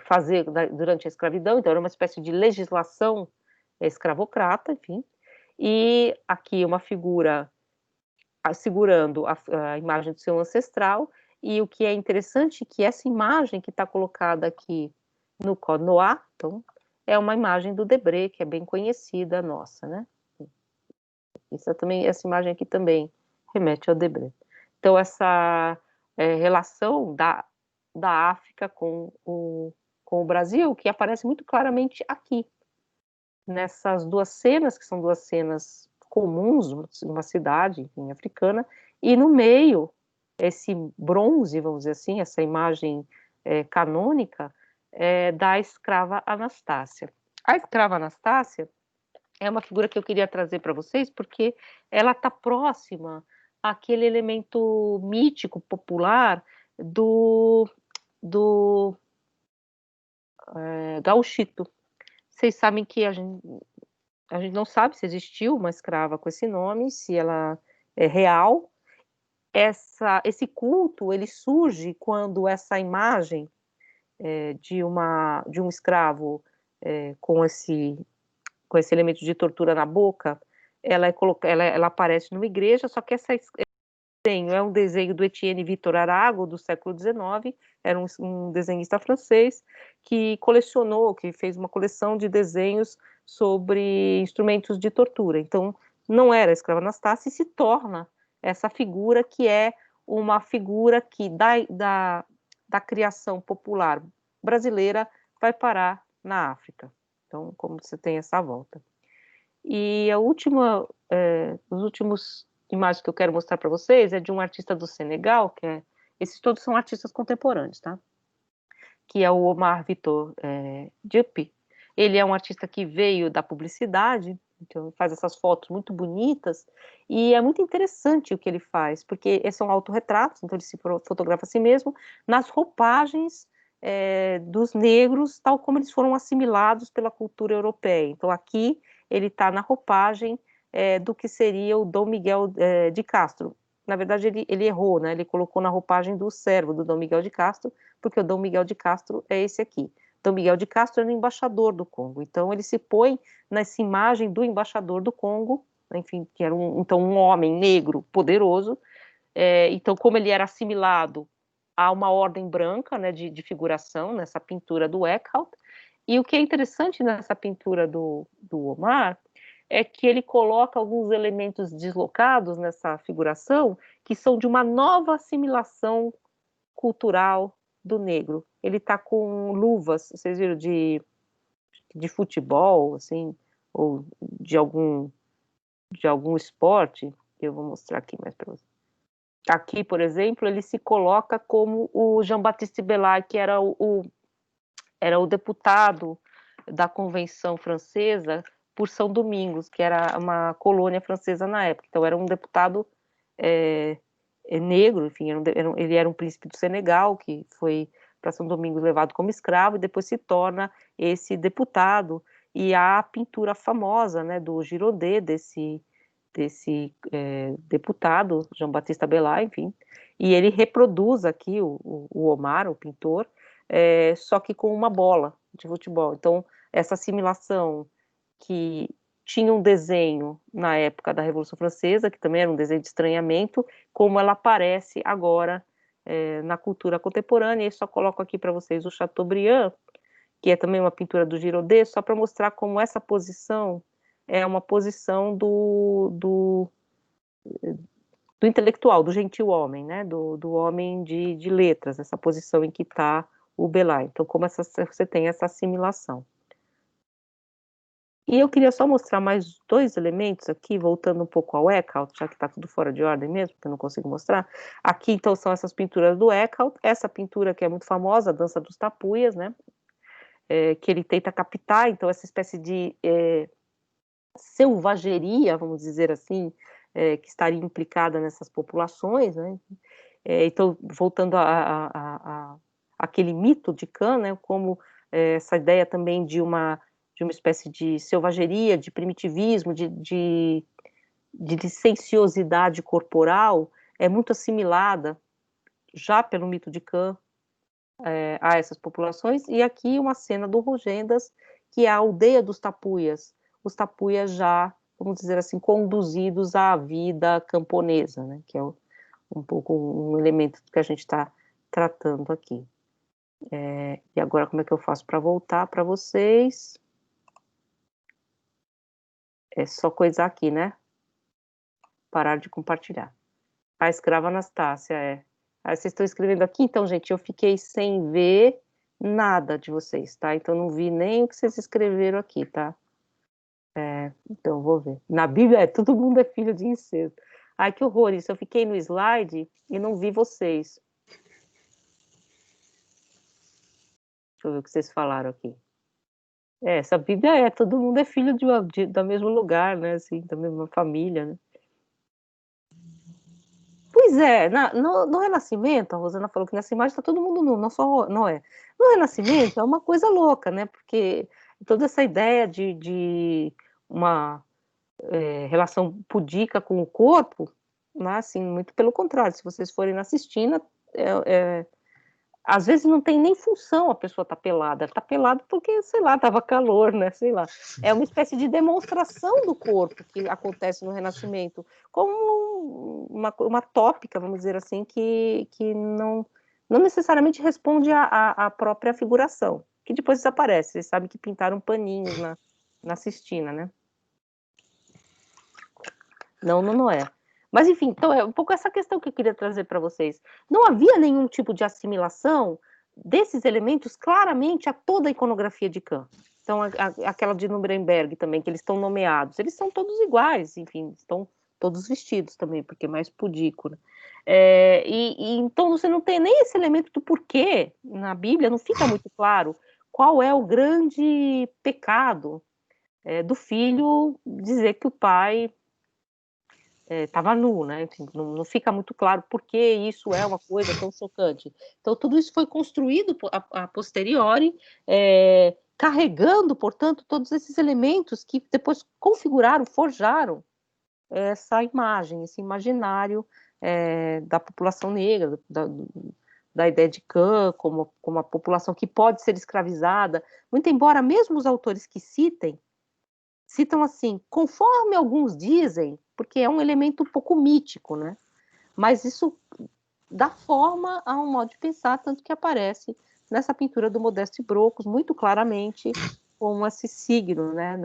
fazer durante a escravidão. Então era uma espécie de legislação escravocrata, enfim. E aqui uma figura segurando a imagem do seu ancestral, e o que é interessante é que essa imagem que está colocada aqui no Código Noah, então, é uma imagem do Debré, que é bem conhecida nossa, né? Essa imagem aqui também remete ao Debré. Então, essa relação da África com o Brasil, que aparece muito claramente aqui, nessas duas cenas, que são duas cenas comuns, uma cidade, enfim, africana, e no meio, esse bronze, vamos dizer assim, essa imagem canônica da escrava Anastácia. A escrava Anastácia é uma figura que eu queria trazer para vocês, porque ela está próxima àquele elemento mítico, popular, do gauchito. Vocês sabem que a gente não sabe se existiu uma escrava com esse nome, se ela é real. Esse culto, ele surge quando essa imagem de um escravo com esse elemento de tortura na boca, ela aparece numa igreja, só que esse desenho é um desenho do Etienne Victor Arago, do século XIX, era um desenhista francês que fez uma coleção de desenhos sobre instrumentos de tortura. Então, não era a escrava Anastácia e se torna essa figura que é uma figura que da criação popular brasileira vai parar na África. Então, como você tem essa volta. E os últimos imagens que eu quero mostrar para vocês é de um artista do Senegal, esses todos são artistas contemporâneos, tá? Que é o Omar Vitor Diop. Ele é um artista que veio da publicidade, então faz essas fotos muito bonitas, e é muito interessante o que ele faz, porque são autorretratos, então ele se fotografa a si mesmo, nas roupagens dos negros, tal como eles foram assimilados pela cultura europeia. Então aqui ele está na roupagem do que seria o Dom Miguel de Castro. Na verdade, ele errou, né? Ele colocou na roupagem do servo do Dom Miguel de Castro, porque o Dom Miguel de Castro é esse aqui. Dom Miguel de Castro era o embaixador do Congo, então ele se põe nessa imagem do embaixador do Congo, enfim, que era um homem negro poderoso. Então, como ele era assimilado a uma ordem branca, né, de figuração, nessa pintura do Eckhout, e o que é interessante nessa pintura do Omar é que ele coloca alguns elementos deslocados nessa figuração que são de uma nova assimilação cultural do negro. Ele está com luvas, vocês viram, de futebol, assim, ou de algum esporte, que eu vou mostrar aqui mais para vocês. Aqui, por exemplo, ele se coloca como o Jean-Baptiste Bellay, que era o deputado da Convenção Francesa por São Domingos, que era uma colônia francesa na época. Então, era um deputado negro, enfim, ele era um príncipe do Senegal, que foi para São Domingos levado como escravo, e depois se torna esse deputado. E há a pintura famosa, né, do Girodet, desse deputado, Jean-Baptiste Bellay, enfim, e ele reproduz aqui o Omar, o pintor, só que com uma bola de futebol. Então, essa assimilação que tinha um desenho na época da Revolução Francesa, que também era um desenho de estranhamento, como ela aparece agora na cultura contemporânea. E só coloco aqui para vocês o Chateaubriand, que é também uma pintura do Girodet, só para mostrar como essa posição é uma posição do intelectual, do gentil homem, né? do homem de letras, essa posição em que está o Bellay. Então, como você tem essa assimilação. E eu queria só mostrar mais dois elementos aqui, voltando um pouco ao Eckhout, já que está tudo fora de ordem mesmo, porque eu não consigo mostrar. Aqui, então, são essas pinturas do Eckhout, essa pintura que é muito famosa, a Dança dos Tapuias, né? Que ele tenta captar, então, essa espécie de selvageria, vamos dizer assim, que estaria implicada nessas populações, né? Então, voltando àquele mito de Can, né? Como essa ideia também de uma espécie de selvageria, de primitivismo, de licenciosidade corporal, é muito assimilada já pelo mito de Can a essas populações. E aqui uma cena do Rogendas, que é a aldeia dos Tapuias, os Tapuias já, vamos dizer assim, conduzidos à vida camponesa, né, que é um pouco um elemento que a gente está tratando aqui. E agora como é que eu faço para voltar para vocês? É só coisar aqui, né? Parar de compartilhar. A escrava Anastácia, Aí vocês estão escrevendo aqui, então, gente, eu fiquei sem ver nada de vocês, tá? Então, não vi nem o que vocês escreveram aqui, tá? Então, vou ver. Na Bíblia, todo mundo é filho de incesto. Ai, que horror isso. Eu fiquei no slide e não vi vocês. Deixa eu ver o que vocês falaram aqui. Essa Bíblia todo mundo é filho do mesmo lugar, né? Assim, da mesma família, né? Pois é, no Renascimento, a Rosana falou que nessa imagem está todo mundo nu, não só Noé. No Renascimento é uma coisa louca, né? Porque toda essa ideia de uma relação pudica com o corpo, né? Assim, muito pelo contrário, se vocês forem na Sistina, às vezes não tem nem função a pessoa estar pelada, ela tá pelada porque, sei lá, tava calor, né, sei lá. É uma espécie de demonstração do corpo que acontece no Renascimento, como uma tópica, vamos dizer assim, que não necessariamente responde à própria figuração, que depois desaparece. Vocês sabem que pintaram paninhos na Sistina, né? Não é. Mas, enfim, então é um pouco essa questão que eu queria trazer para vocês. Não havia nenhum tipo de assimilação desses elementos claramente a toda a iconografia de Kant. Então, aquela de Nuremberg também, que eles estão nomeados, eles são todos iguais, enfim, estão todos vestidos também, porque é mais pudico, né? Então você não tem nem esse elemento do porquê na Bíblia, não fica muito claro qual é o grande pecado do filho dizer que o pai estava nu, né? Enfim, não fica muito claro por que isso é uma coisa tão chocante. Então, tudo isso foi construído a posteriori, carregando, portanto, todos esses elementos que depois configuraram, forjaram essa imagem, esse imaginário da população negra, da ideia de Kant como a população que pode ser escravizada, muito embora mesmo os autores que citam assim, conforme alguns dizem, porque é um elemento um pouco mítico, né? Mas isso dá forma a um modo de pensar, tanto que aparece nessa pintura do Modeste Brocos, muito claramente, como esse signo, né?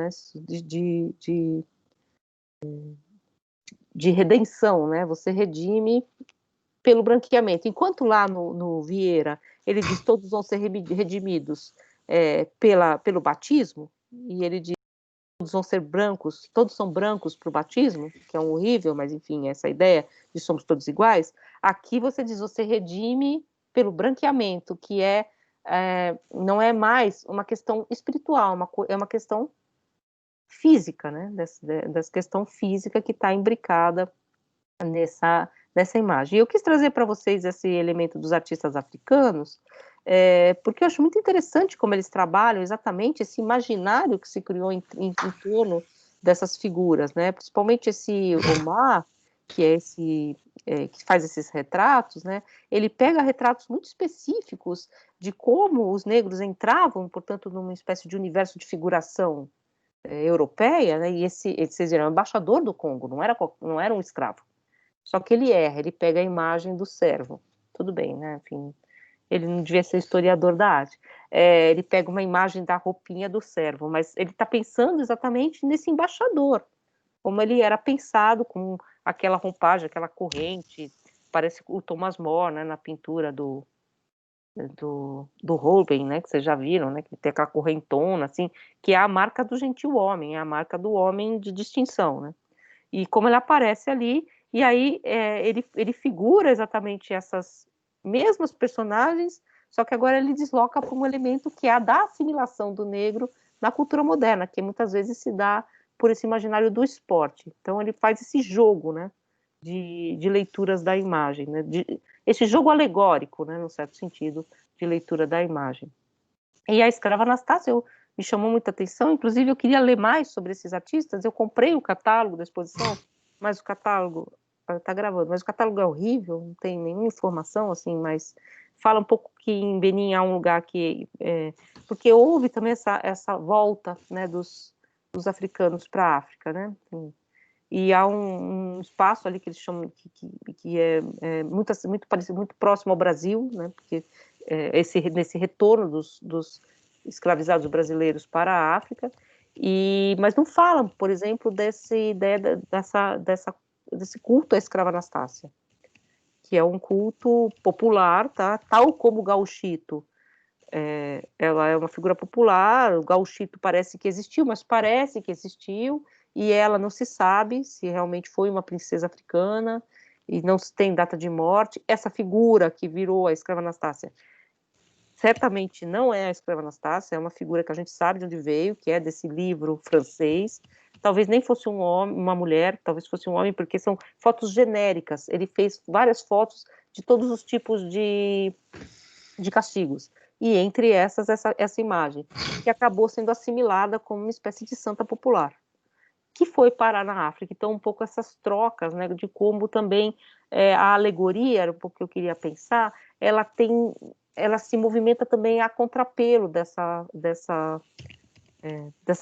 De redenção, né? Você redime pelo branqueamento. Enquanto lá no Vieira, ele diz todos vão ser redimidos pelo batismo, e ele diz todos vão ser brancos, todos são brancos para o batismo, que é um horrível, mas enfim, essa ideia de somos todos iguais. Aqui você diz, você redime pelo branqueamento, que não é mais uma questão espiritual, é uma questão física, né? Dessa questão física que está imbricada nessa imagem. E eu quis trazer para vocês esse elemento dos artistas africanos, porque eu acho muito interessante como eles trabalham exatamente esse imaginário que se criou em torno dessas figuras, né? Principalmente esse Omar, que é que faz esses retratos, né? Ele pega retratos muito específicos de como os negros entravam, portanto, numa espécie de universo de figuração europeia, né? E vocês viram, embaixador do Congo, não era um escravo. Só que ele pega a imagem do servo. Tudo bem, né? Enfim, ele não devia ser historiador da arte. Ele pega uma imagem da roupinha do servo, mas ele está pensando exatamente nesse embaixador, como ele era pensado com aquela roupagem, aquela corrente. Parece o Thomas More, né, na pintura do Holbein, né, que vocês já viram, né, que tem aquela correntona, assim, que é a marca do gentil homem, é a marca do homem de distinção, né? E como ele aparece ali, e aí ele figura exatamente essas mesmas personagens, só que agora ele desloca para um elemento que é a da assimilação do negro na cultura moderna, que muitas vezes se dá por esse imaginário do esporte. Então ele faz esse jogo, né, de leituras da imagem, né, esse jogo alegórico, né, no certo sentido, de leitura da imagem. E a escrava Anastácia me chamou muita atenção, inclusive eu queria ler mais sobre esses artistas, eu comprei o catálogo da exposição, mas o catálogo, está gravando, mas o catálogo é horrível, não tem nenhuma informação, assim, mas fala um pouco que em Benin há um lugar que, porque houve também essa volta, né, dos africanos para a África, né, e há um espaço ali que eles chamam, que é muito parecido, muito próximo ao Brasil, né, porque nesse retorno dos escravizados brasileiros para a África, Mas não falam, por exemplo, dessa ideia desse culto à escrava Anastácia, que é um culto popular, tá? Tal como o gauchito. Ela é uma figura popular, o gauchito parece que existiu, mas parece que existiu, e ela não se sabe se realmente foi uma princesa africana, e não se tem data de morte. Essa figura que virou a escrava Anastácia certamente não é a escrava Anastácia, é uma figura que a gente sabe de onde veio, que é desse livro francês. Talvez nem fosse um homem, uma mulher, talvez fosse um homem, porque são fotos genéricas. Ele fez várias fotos de todos os tipos de castigos. E entre essas, essa imagem, que acabou sendo assimilada como uma espécie de santa popular, que foi parar na África. Então, um pouco essas trocas, né, de como também a alegoria, era um pouco que eu queria pensar, ela se movimenta também a contrapelo dessa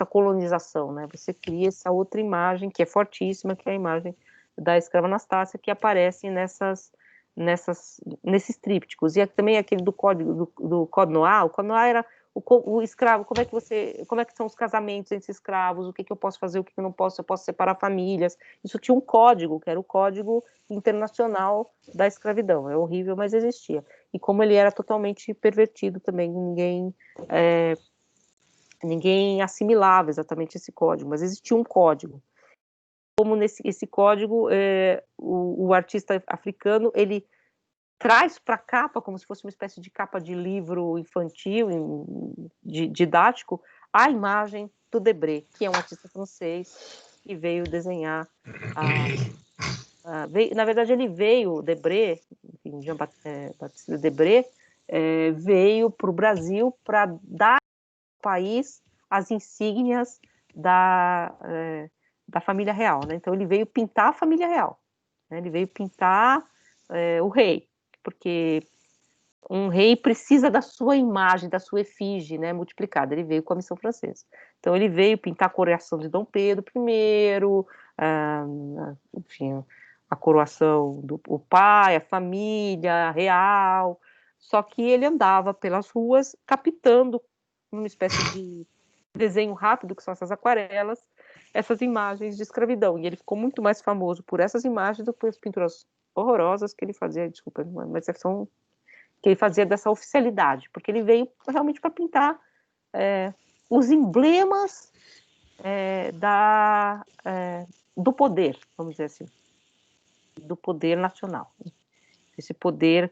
colonização, né? Você cria essa outra imagem, que é fortíssima, que é a imagem da escrava Anastácia, que aparece nesses trípticos. E também aquele do código do Code Noir. O Code Noir era o escravo, como é que são os casamentos entre escravos, o que eu posso fazer, o que eu não posso, eu posso separar famílias. Isso tinha um código, que era o Código Internacional da Escravidão. É horrível, mas existia. E como ele era totalmente pervertido também, ninguém assimilava exatamente esse código, mas existia um código. Como esse código, o artista africano, ele traz para a capa, como se fosse uma espécie de capa de livro infantil, didático, a imagem do Debré, que é um artista francês que veio desenhar. Na verdade, o Debré, enfim, Jean-Baptiste Debré, veio para o Brasil para dar ao país as insígnias da família real, né? Então, ele veio pintar a família real, né? Ele veio pintar o rei, porque um rei precisa da sua imagem, da sua efígie, né, multiplicada. Ele veio com a missão francesa. Então, ele veio pintar a coroação de Dom Pedro I, enfim, a coroação do pai, a família real. Só que ele andava pelas ruas captando, uma espécie de desenho rápido, que são essas aquarelas, essas imagens de escravidão. E ele ficou muito mais famoso por essas imagens do que as pinturas horrorosas que ele fazia, desculpa, mas são que ele fazia dessa oficialidade, porque ele veio realmente para pintar os emblemas do poder, vamos dizer assim, do poder nacional, esse poder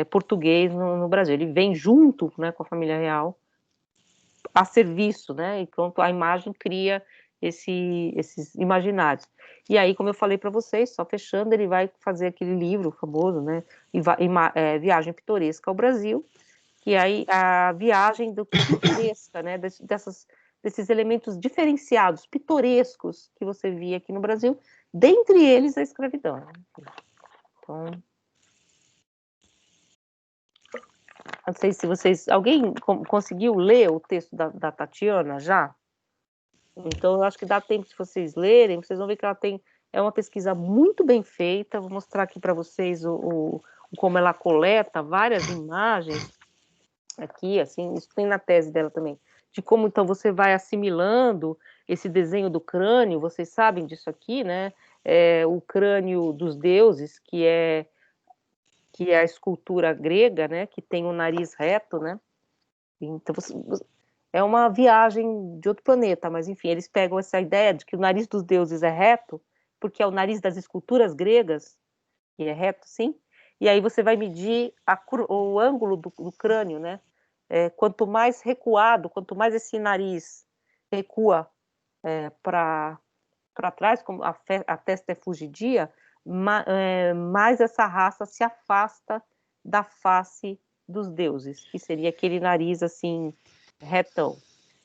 português no Brasil. Ele vem junto, né, com a família real a serviço, né, enquanto a imagem cria esses imaginários. E aí, como eu falei para vocês, só fechando, ele vai fazer aquele livro famoso, né, Viagem Pitoresca ao Brasil, que aí a viagem pitoresca, né, desses elementos diferenciados, pitorescos, que você via aqui no Brasil, dentre eles a escravidão. Então, não sei se alguém conseguiu ler o texto da Tatiana já? Então, eu acho que dá tempo, se vocês lerem, vocês vão ver que ela é uma pesquisa muito bem feita. Vou mostrar aqui para vocês como ela coleta várias imagens aqui, assim, isso tem na tese dela também, de como então você vai assimilando esse desenho do crânio. Vocês sabem disso aqui, né? O crânio dos deuses, que é a escultura grega, né? Que tem o nariz reto, né? Então, é uma viagem de outro planeta, mas enfim, eles pegam essa ideia de que o nariz dos deuses é reto, porque é o nariz das esculturas gregas, que é reto, sim, e aí você vai medir o ângulo do crânio, né? Quanto mais recuado, quanto mais esse nariz recua para trás, como a testa é fugidia, mais essa raça se afasta da face dos deuses, que seria aquele nariz assim retão.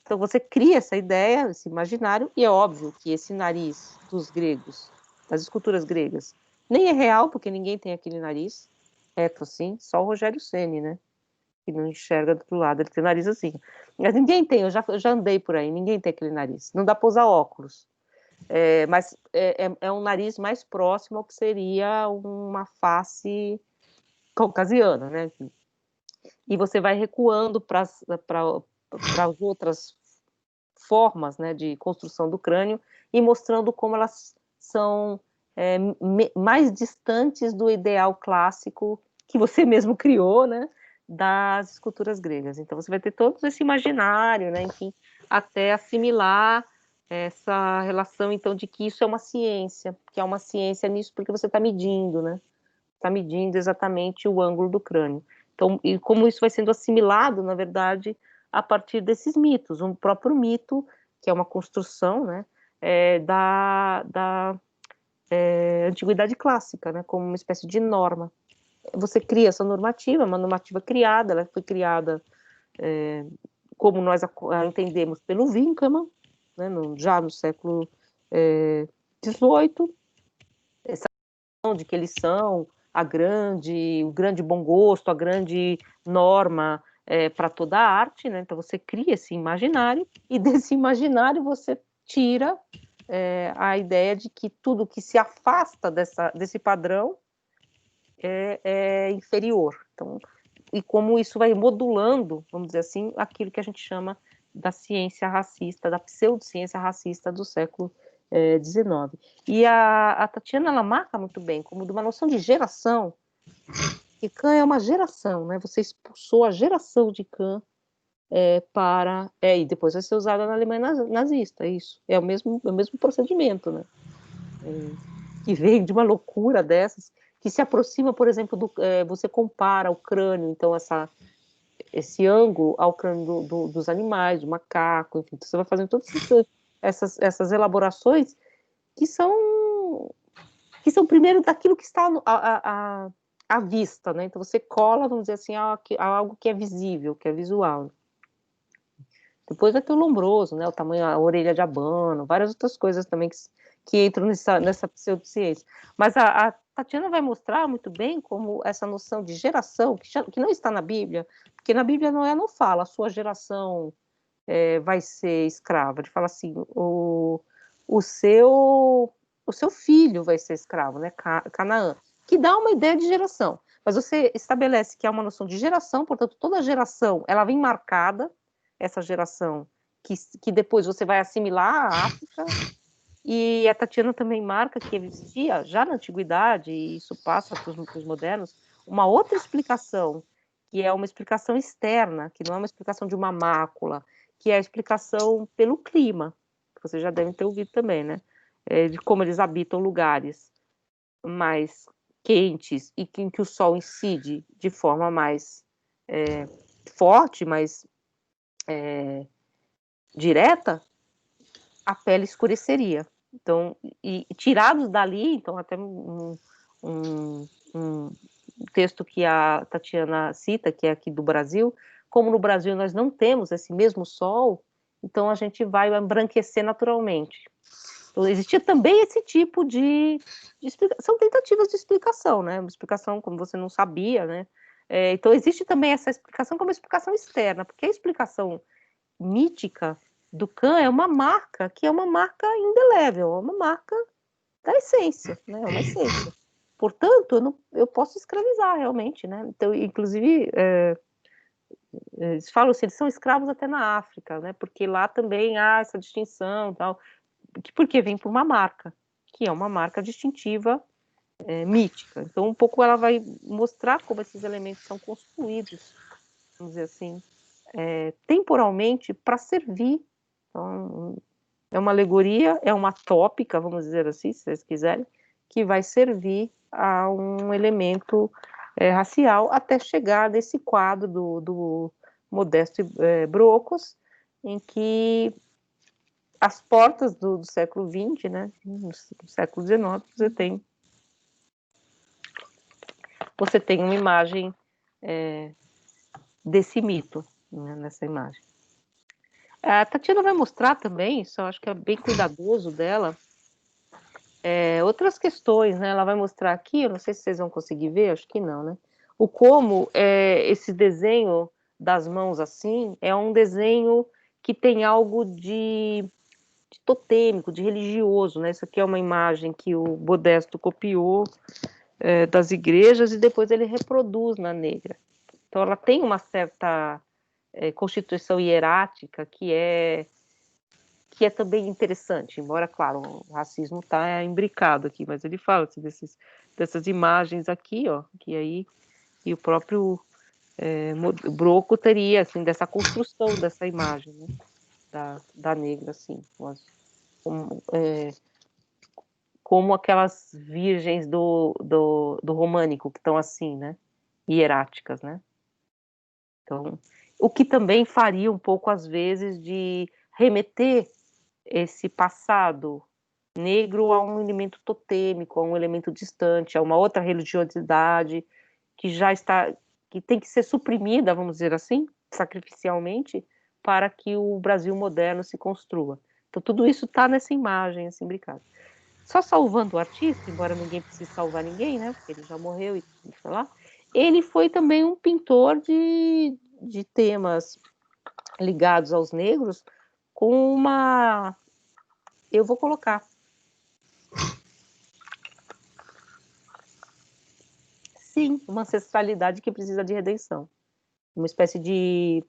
Então você cria essa ideia, esse imaginário, e é óbvio que esse nariz dos gregos, das esculturas gregas, nem é real, porque ninguém tem aquele nariz reto assim, só o Rogério Ceni, né? Que não enxerga do outro lado, ele tem nariz assim. Mas ninguém tem, eu já andei por aí, ninguém tem aquele nariz. Não dá para usar óculos. Mas é um nariz mais próximo ao que seria uma face caucasiana, né? E você vai recuando para as outras formas, né, de construção do crânio e mostrando como elas são mais distantes do ideal clássico que você mesmo criou, né, das esculturas gregas. Então você vai ter todo esse imaginário, né, enfim, até assimilar essa relação, então, de que isso é uma ciência, que é uma ciência nisso porque você está medindo, né, está medindo exatamente o ângulo do crânio. Então, e como isso vai sendo assimilado, na verdade, a partir desses mitos, um próprio mito, que é uma construção, né, da antiguidade clássica, né, como uma espécie de norma. Você cria essa normativa, uma normativa criada, ela foi criada, como nós a entendemos, pelo Winckelmann, né, já no século XVIII, essa questão de que eles são o grande bom gosto, a grande norma para toda a arte, né? Então você cria esse imaginário, e desse imaginário você tira a ideia de que tudo que se afasta desse padrão é inferior. Então, e como isso vai modulando, vamos dizer assim, aquilo que a gente chama da ciência racista, da pseudociência racista do século XIX. E a Tatiana, ela marca muito bem, como de uma noção de geração, que Kant é uma geração, né? Você expulsou a geração de Kant e depois vai ser usada na Alemanha nazista, isso. É o mesmo procedimento, né? Que vem de uma loucura dessas, que se aproxima, por exemplo, você compara o crânio, então esse ângulo ao crânio dos animais, do macaco, enfim, então você vai fazendo todas essas elaborações que são primeiro daquilo que está à vista, né? Então você cola, vamos dizer assim, a algo que é visível, que é visual. Depois vai ter o lombroso, né? O tamanho, a orelha de abano, várias outras coisas também que entram nessa pseudociência. Mas a Tatiana vai mostrar muito bem como essa noção de geração, que não está na Bíblia, porque na Bíblia não fala a sua geração vai ser escrava. Ele fala assim, o seu filho vai ser escravo, né? Canaã, que dá uma ideia de geração. Mas você estabelece que há uma noção de geração, portanto, toda geração, ela vem marcada, essa geração que depois você vai assimilar a África, e a Tatiana também marca que existia, já na antiguidade, e isso passa para os modernos, uma outra explicação, que é uma explicação externa, que não é uma explicação de uma mácula, que é a explicação pelo clima, que vocês já devem ter ouvido também, né? De como eles habitam lugares mais quentes e em que o sol incide de forma mais forte, mais direta, a pele escureceria. Então, e tirados dali, então até um texto que a Tatiana cita, que é aqui do Brasil, como no Brasil nós não temos esse mesmo sol, então a gente vai embranquecer naturalmente. Então, existia também esse tipo de explicação, são tentativas de explicação, né? Uma explicação como você não sabia, né? Então, existe também essa explicação como uma explicação externa, porque a explicação mítica do Kant é uma marca que é uma marca indelével, é uma marca da essência, né? É uma essência. Portanto, eu posso escravizar realmente, né? Então, inclusive, eles falam assim, eles são escravos até na África, né? Porque lá também há essa distinção, tal, porque vem por uma marca, que é uma marca distintiva mítica. Então, um pouco ela vai mostrar como esses elementos são construídos, vamos dizer assim, temporalmente para servir. Então, é uma alegoria, é uma tópica, vamos dizer assim, se vocês quiserem, que vai servir a um elemento racial até chegar nesse quadro do Modesto Brocos, em que as portas do século XX, né, no século XIX, você tem uma imagem desse mito, né, nessa imagem. A Tatiana vai mostrar também, isso eu acho que é bem cuidadoso dela, outras questões, né? Ela vai mostrar aqui, eu não sei se vocês vão conseguir ver, acho que não, né? Como esse desenho das mãos assim é um desenho que tem algo de totêmico, de religioso, né? Isso aqui é uma imagem que o Modesto copiou das igrejas e depois ele reproduz na negra. Então ela tem uma certa constituição hierática que é que é também interessante, embora, claro, o racismo está imbricado aqui, mas ele fala assim, dessas imagens aqui, ó, que aí, e o próprio Broco teria, assim, dessa construção dessa imagem, né, da negra, assim, como aquelas virgens do românico, que estão assim, né, hieráticas, né. Então, o que também faria um pouco, às vezes, de remeter esse passado negro a um elemento totêmico, a um elemento distante, a uma outra religiosidade que já está, que tem que ser suprimida, vamos dizer assim, sacrificialmente, para que o Brasil moderno se construa. Então, tudo isso está nessa imagem, assim, brincado. Só salvando o artista, embora ninguém precise salvar ninguém, né, porque ele já morreu e sei lá, ele foi também um pintor de temas ligados aos negros, com uma... Eu vou colocar. Sim, uma ancestralidade que precisa de redenção. Uma espécie de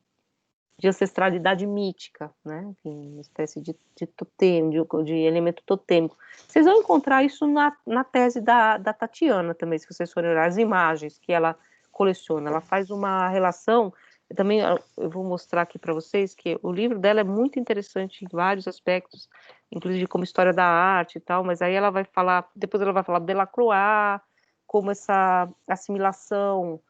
ancestralidade mítica, né? Enfim, uma espécie de totem, de elemento totêmico. Vocês vão encontrar isso na tese da Tatiana também, se vocês forem olhar as imagens que ela coleciona. Ela faz uma relação, também eu vou mostrar aqui para vocês, que o livro dela é muito interessante em vários aspectos, inclusive como história da arte e tal, mas aí ela vai falar, depois ela vai falar de Delacroix, como essa assimilação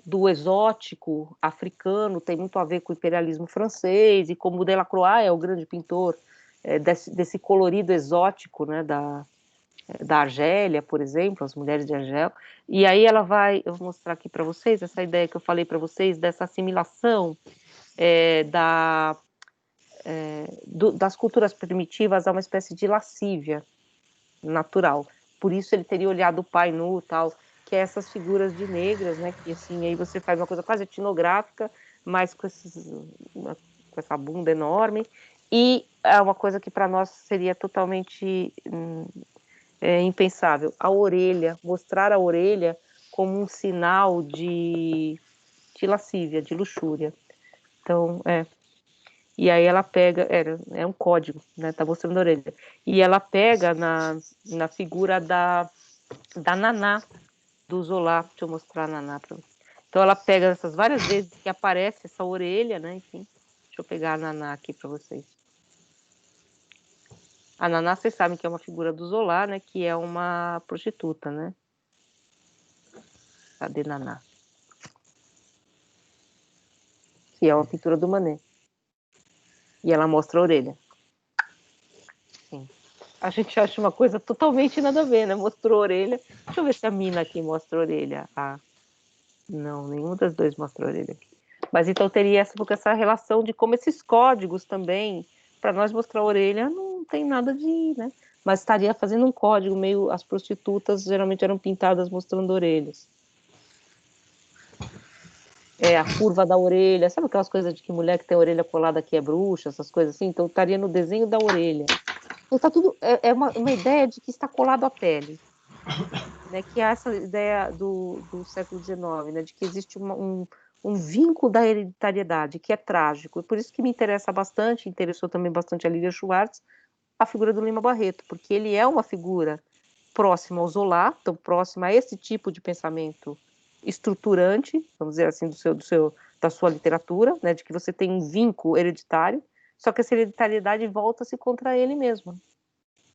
do exótico africano tem muito a ver com o imperialismo francês, e como Delacroix é o grande pintor desse colorido exótico, né, da Argélia, por exemplo, as mulheres de Argel. E aí eu vou mostrar aqui para vocês essa ideia que eu falei para vocês, dessa assimilação das culturas primitivas a uma espécie de lascívia natural. Por isso ele teria olhado o pai nu, tal, que é essas figuras de negras, né, que assim, aí você faz uma coisa quase etnográfica, mas com essa bunda enorme, e é uma coisa que para nós seria totalmente impensável, a orelha, mostrar a orelha como um sinal de lascívia, de luxúria. Então, e aí ela pega, é um código, né, tá mostrando a orelha, e ela pega na figura da Naná, do Zola. Deixa eu mostrar a Naná para vocês. Então ela pega essas várias vezes que aparece essa orelha, né, enfim. Deixa eu pegar a Naná aqui para vocês. A Naná, vocês sabem que é uma figura do Zola, né, que é uma prostituta, né. Cadê Naná? Que é uma pintura do Manet. E ela mostra a orelha. Sim. A gente acha uma coisa totalmente nada a ver, né? Mostrou a orelha. Deixa eu ver se a mina aqui mostra a orelha. Não, nenhuma das duas mostra a orelha aqui. Mas então teria essa relação de como esses códigos também, para nós mostrar a orelha, não tem nada de, né? Mas estaria fazendo um código meio... As prostitutas geralmente eram pintadas mostrando orelhas. A curva da orelha, sabe aquelas coisas de que mulher que tem a orelha colada aqui é bruxa, essas coisas assim? Então estaria no desenho da orelha. Então tá tudo, uma ideia de que está colado à pele, né? Que é essa ideia do século XIX, né? De que existe um vínculo da hereditariedade que é trágico, e por isso que me interessa bastante, interessou também bastante a Lília Schwartz, a figura do Lima Barreto, porque ele é uma figura próxima ao Zola, tão próxima a esse tipo de pensamento estruturante, vamos dizer assim, da sua literatura, né, de que você tem um vínculo hereditário, só que essa hereditariedade volta-se contra ele mesmo,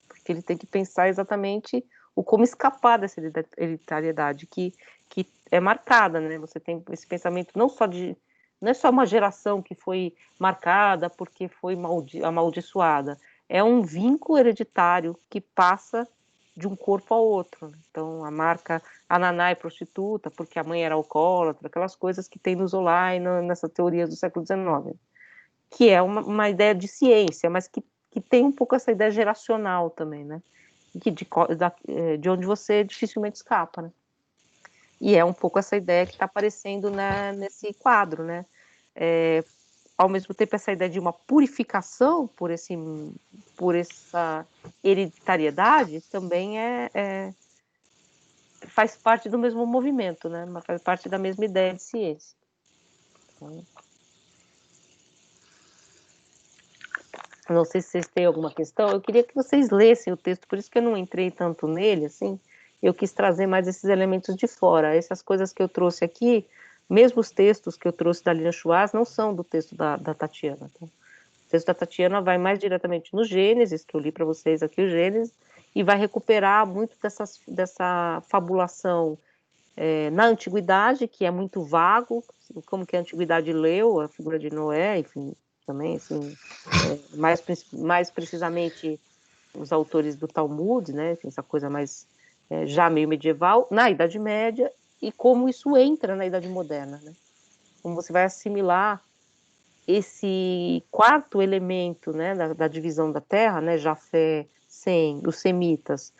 porque ele tem que pensar exatamente como escapar dessa hereditariedade que é marcada, né? Você tem esse pensamento não é só uma geração que foi marcada porque foi amaldiçoada, é um vínculo hereditário que passa de um corpo ao outro. Então, a Naná é prostituta porque a mãe era alcoólatra, aquelas coisas que tem no Zola e nessa teoria do século XIX, que é uma ideia de ciência, mas que tem um pouco essa ideia geracional também, né? De onde você dificilmente escapa, né? E é um pouco essa ideia que está aparecendo, né, nesse quadro, né? Ao mesmo tempo, essa ideia de uma purificação por essa hereditariedade também faz parte do mesmo movimento, né? Faz parte da mesma ideia de ciência. Então, Não sei se vocês têm alguma questão. Eu queria que vocês lessem o texto, por isso que eu não entrei tanto nele, assim. Eu quis trazer mais esses elementos de fora. Essas coisas que eu trouxe aqui, mesmo os textos que eu trouxe da Lilian Schwartz, não são do texto da Tatiana. Tá? O texto da Tatiana vai mais diretamente no Gênesis, que eu li para vocês aqui, o Gênesis, e vai recuperar muito dessa fabulação na Antiguidade, que é muito vago, como que a Antiguidade leu a figura de Noé, enfim, também, assim, mais precisamente os autores do Talmud, né, enfim, essa coisa mais já meio medieval, na Idade Média, e como isso entra na Idade Moderna, né? Como você vai assimilar esse quarto elemento, né, da divisão da Terra, né, Jafé, Sem, os semitas,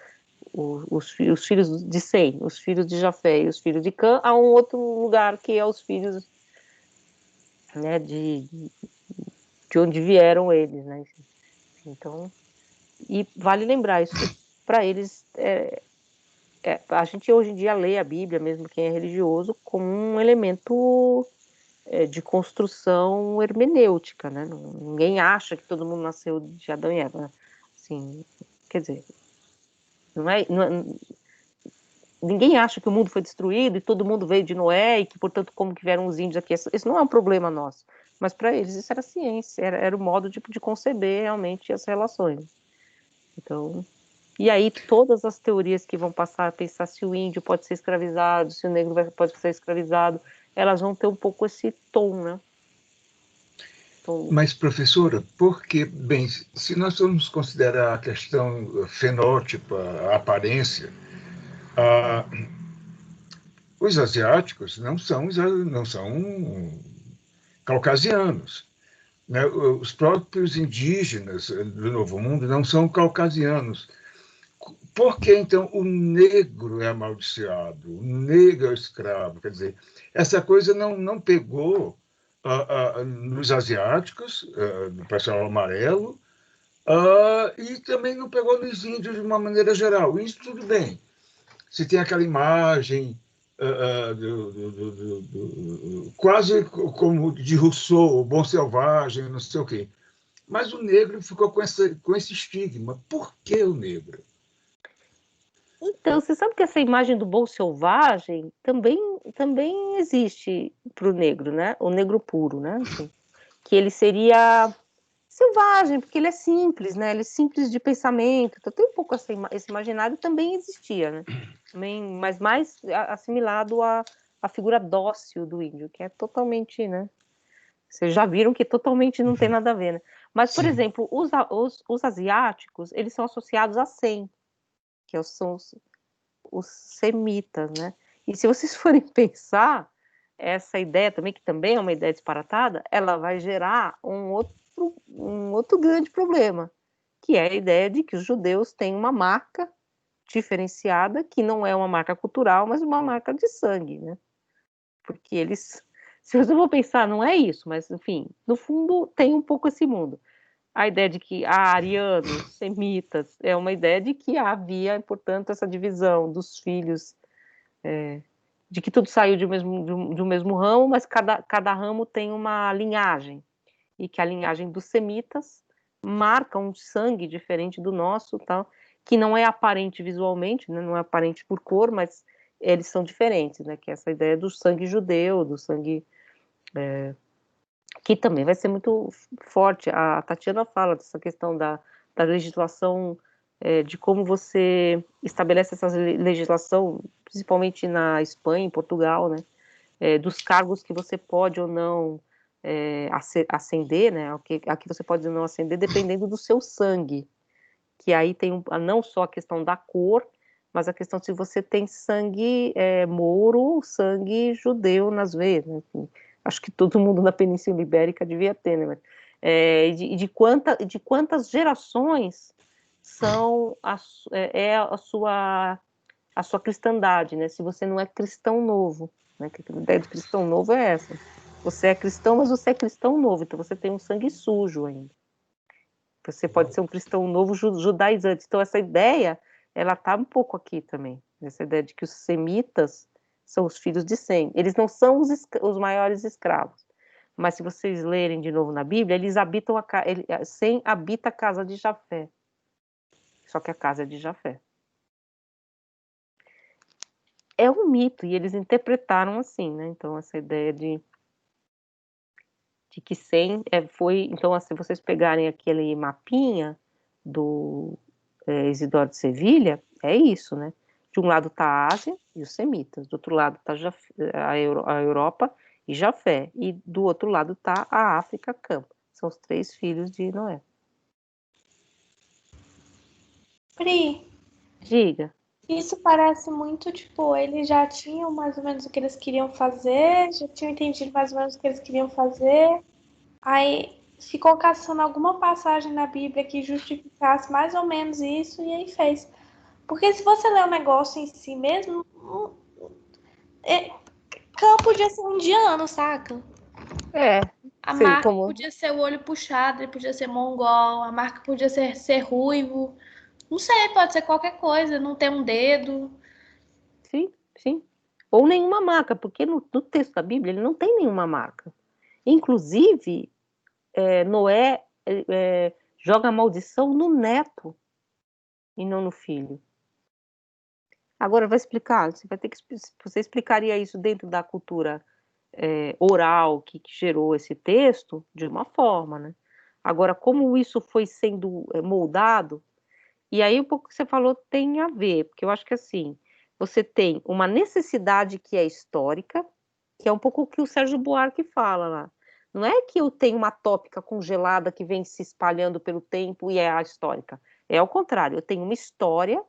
os filhos de Sem, os filhos de Jafé e os filhos de Cã, a um outro lugar que é os filhos, né, de onde vieram eles, né? Então, e vale lembrar isso, para eles, a gente hoje em dia lê a Bíblia, mesmo quem é religioso, como um elemento de construção hermenêutica, né? Ninguém acha que todo mundo nasceu de Adão e Eva, né? Assim, quer dizer, não é, ninguém acha que o mundo foi destruído e todo mundo veio de Noé e que, portanto, como que vieram os índios aqui? Isso não é um problema nosso. Mas para eles isso era ciência, era o modo de conceber realmente as relações. Então, e aí todas as teorias que vão passar a pensar se o índio pode ser escravizado, se o negro pode ser escravizado, elas vão ter um pouco esse tom, né? Mas, professora, porque, bem, se nós formos considerar a questão fenótipa, a aparência, ah, os asiáticos não são caucasianos. Né? Os próprios indígenas do Novo Mundo não são caucasianos. Por que, então, o negro é amaldiçoado? O negro é o escravo? Quer dizer, essa coisa não pegou nos asiáticos, do pessoal amarelo, e também não pegou nos índios de uma maneira geral. Isso tudo bem. Se tem aquela imagem quase como de Rousseau, o bom selvagem, não sei o quê. Mas o negro ficou com esse estigma. Por que o negro? Então, você sabe que essa imagem do bom selvagem também existe para o negro, né? O negro puro, né? Assim, que ele seria selvagem, porque ele é simples, né? Ele é simples de pensamento. Então, tem um pouco esse imaginário também existia, né? Também, mas mais assimilado à figura dócil do índio, que é totalmente, né? Vocês já viram que totalmente não tem nada a ver, né? Mas, por exemplo, os asiáticos, eles são associados a Sem, que são os semitas, né? E se vocês forem pensar, essa ideia também, que também é uma ideia disparatada, ela vai gerar um outro grande problema, que é a ideia de que os judeus têm uma marca diferenciada, que não é uma marca cultural, mas uma marca de sangue, né? Porque eles, se eu vou pensar, não é isso, mas enfim, no fundo tem um pouco esse mundo. A ideia de que arianos, semitas, é uma ideia de que havia, portanto, essa divisão dos filhos, de que tudo saiu de um mesmo ramo, mas cada ramo tem uma linhagem, e que a linhagem dos semitas marca um sangue diferente do nosso, tal, que não é aparente visualmente, né, não é aparente por cor, mas eles são diferentes, né, que é essa ideia do sangue judeu, do sangue que também vai ser muito forte. A Tatiana fala dessa questão da legislação, de como você estabelece essa legislação, principalmente na Espanha, em Portugal, né, dos cargos que você pode ou não ascender, né, a que você pode ou não ascender, dependendo do seu sangue, que aí tem não só a questão da cor, mas a questão se você tem sangue mouro, sangue judeu nas veias, né? Acho que todo mundo na Península Ibérica devia ter, né? De quantas gerações são a sua cristandade, né? Se você não é cristão novo, né? Que a ideia de cristão novo é essa. Você é cristão, mas você é cristão novo, então você tem um sangue sujo ainda. Você pode ser um cristão novo judaizante. Então essa ideia, ela está um pouco aqui também. Essa ideia de que os semitas são os filhos de Sem. Eles não são os maiores escravos, Mas se vocês lerem de novo na Bíblia, eles habitam Sem habita a casa de Jafé. Só que a casa é de Jafé. É um mito, e eles interpretaram assim, né? Então, essa ideia de que Sem foi... Então, se vocês pegarem aquele mapinha do Isidoro de Sevilha, é isso, né? De um lado está a Ásia e os semitas, do outro lado está a Europa e Jafé, e do outro lado está a África, Cã. São os 3 filhos de Noé. Pri, Diga. isso parece muito, tipo, eles já tinham mais ou menos o que eles queriam fazer, já tinham entendido mais ou menos o que eles queriam fazer, aí ficou caçando alguma passagem na Bíblia que justificasse mais ou menos isso, e aí fez. Porque se você ler o negócio em si mesmo, Cã podia ser um indiano, saca? A Sei, marca como... podia ser o olho puxado, ele podia ser mongol, a marca podia ser ruivo. Não sei, pode ser qualquer coisa, não ter um dedo. Sim, sim. Ou nenhuma marca, porque no texto da Bíblia ele não tem nenhuma marca. Inclusive, Noé joga a maldição no neto e não no filho. Agora, vai explicar, você explicaria isso dentro da cultura oral que gerou esse texto de uma forma, né? Agora, como isso foi sendo moldado, e aí um pouco que você falou tem a ver, porque eu acho que assim, você tem uma necessidade que é histórica, que é um pouco o que o Sérgio Buarque fala lá. Não é que eu tenho uma tópica congelada que vem se espalhando pelo tempo e é a histórica. É ao contrário, eu tenho uma história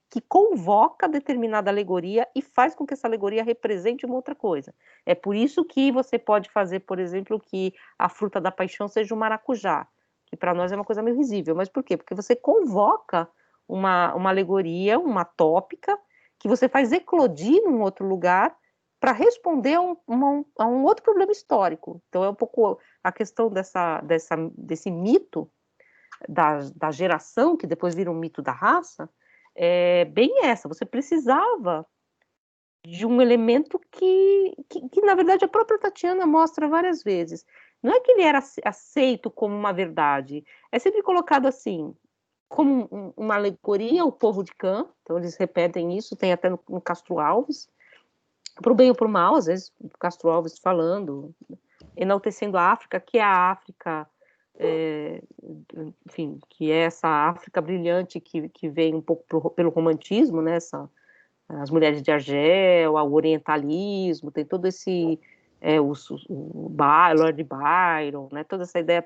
que convoca determinada alegoria e faz com que essa alegoria represente uma outra coisa. É por isso que você pode fazer, por exemplo, que a fruta da paixão seja o maracujá, que para nós é uma coisa meio risível. Mas por quê? Porque você convoca uma alegoria, uma tópica, que você faz eclodir num outro lugar para responder a um outro problema histórico. Então é um pouco a questão desse mito da geração, que depois vira um mito da raça, é bem essa. Você precisava de um elemento que, na verdade, a própria Tatiana mostra várias vezes. Não é que ele era aceito como uma verdade, é sempre colocado assim, como uma alegoria, o povo de Cã, então eles repetem isso, tem até no Castro Alves, para o bem ou para o mal, às vezes, o Castro Alves falando, enaltecendo a África, que é a África, enfim, que é essa África brilhante que vem um pouco pelo romantismo, né, as mulheres de Argel, o orientalismo, tem todo esse o Lord Byron, né, toda essa ideia,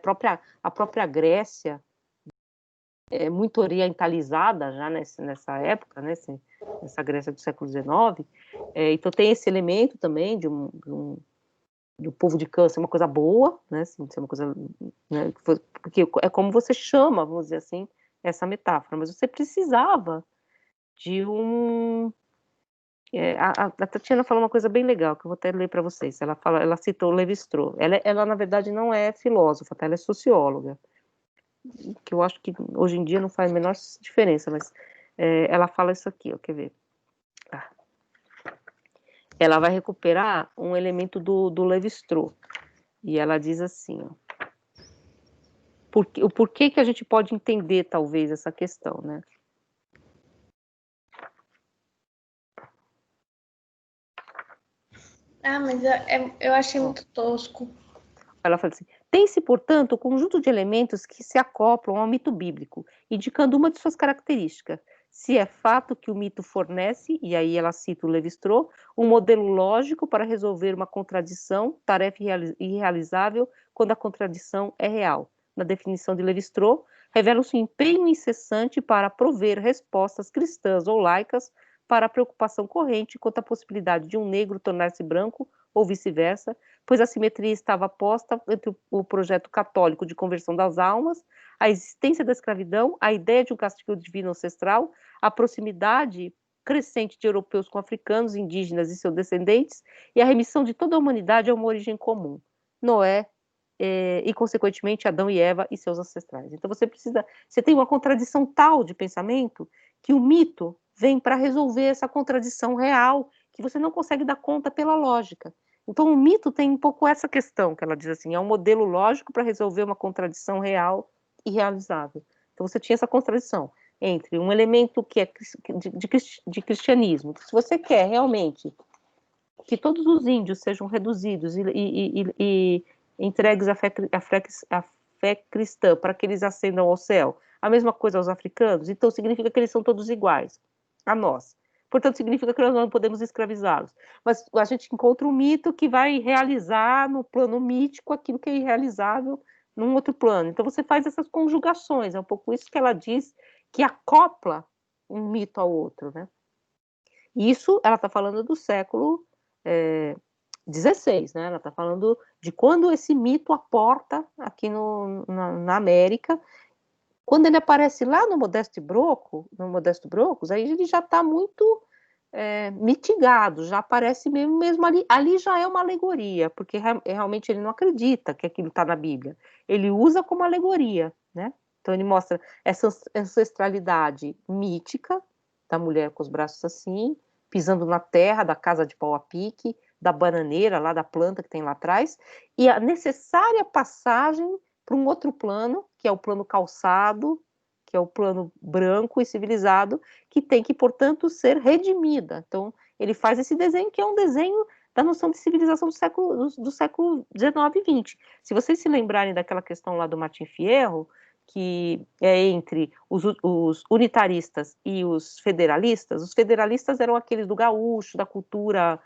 a própria Grécia muito orientalizada já nessa época, né, nessa Grécia do século XIX, então tem esse elemento também do povo de Cã ser uma coisa boa, né, assim, ser uma coisa, né, porque é como você chama, vamos dizer assim, essa metáfora, mas você precisava de a Tatiana falou uma coisa bem legal, que eu vou até ler para vocês. Ela citou Levi-Strauss. Ela, na verdade, não é filósofa, tá? Ela é socióloga, que eu acho que hoje em dia não faz a menor diferença, mas ela fala isso aqui, ó, quer ver? Ela vai recuperar um elemento do Levi-Strauss, e ela diz assim, ó, o porquê que a gente pode entender, talvez, essa questão, né? Mas eu achei muito tosco. Ela fala assim, tem-se, portanto, o conjunto de elementos que se acoplam ao mito bíblico, indicando uma de suas características. Se é fato que o mito fornece, e aí ela cita o Levi-Strauss, um modelo lógico para resolver uma contradição, tarefa irrealizável quando a contradição é real. Na definição de Levi-Strauss, revela-se um empenho incessante para prover respostas cristãs ou laicas para a preocupação corrente quanto à possibilidade de um negro tornar-se branco ou vice-versa, pois a simetria estava posta entre o projeto católico de conversão das almas, a existência da escravidão, a ideia de um castigo divino ancestral, a proximidade crescente de europeus com africanos, indígenas e seus descendentes, e a remissão de toda a humanidade a uma origem comum, Noé, e consequentemente Adão e Eva e seus ancestrais. Então você tem uma contradição tal de pensamento que o mito vem para resolver essa contradição real que você não consegue dar conta pela lógica. Então, o mito tem um pouco essa questão, que ela diz assim, é um modelo lógico para resolver uma contradição real e realizável. Então, você tinha essa contradição entre um elemento que é de cristianismo, que se você quer realmente que todos os índios sejam reduzidos e entregues à fé cristã para que eles ascendam ao céu, a mesma coisa aos africanos, então significa que eles são todos iguais a nós. Portanto, significa que nós não podemos escravizá-los. Mas a gente encontra um mito que vai realizar no plano mítico aquilo que é irrealizável num outro plano. Então, você faz essas conjugações, é um pouco isso que ela diz, que acopla um mito ao outro, né? Isso, ela está falando do século XVI, né? Ela está falando de quando esse mito aporta aqui na América. Quando ele aparece lá no Modesto Brocos, aí ele já está muito mitigado, já aparece mesmo ali. Ali já é uma alegoria, porque realmente ele não acredita que aquilo está na Bíblia. Ele usa como alegoria, né? Então ele mostra essa ancestralidade mítica da mulher com os braços assim, pisando na terra da casa de pau a pique, da bananeira, lá da planta que tem lá atrás, e a necessária passagem para um outro plano, que é o plano calçado, que é o plano branco e civilizado, que tem que, portanto, ser redimida. Então, ele faz esse desenho, que é um desenho da noção de civilização do século XIX e XX. Se vocês se lembrarem daquela questão lá do Martim Fierro, que é entre os unitaristas e os federalistas eram aqueles do gaúcho, da cultura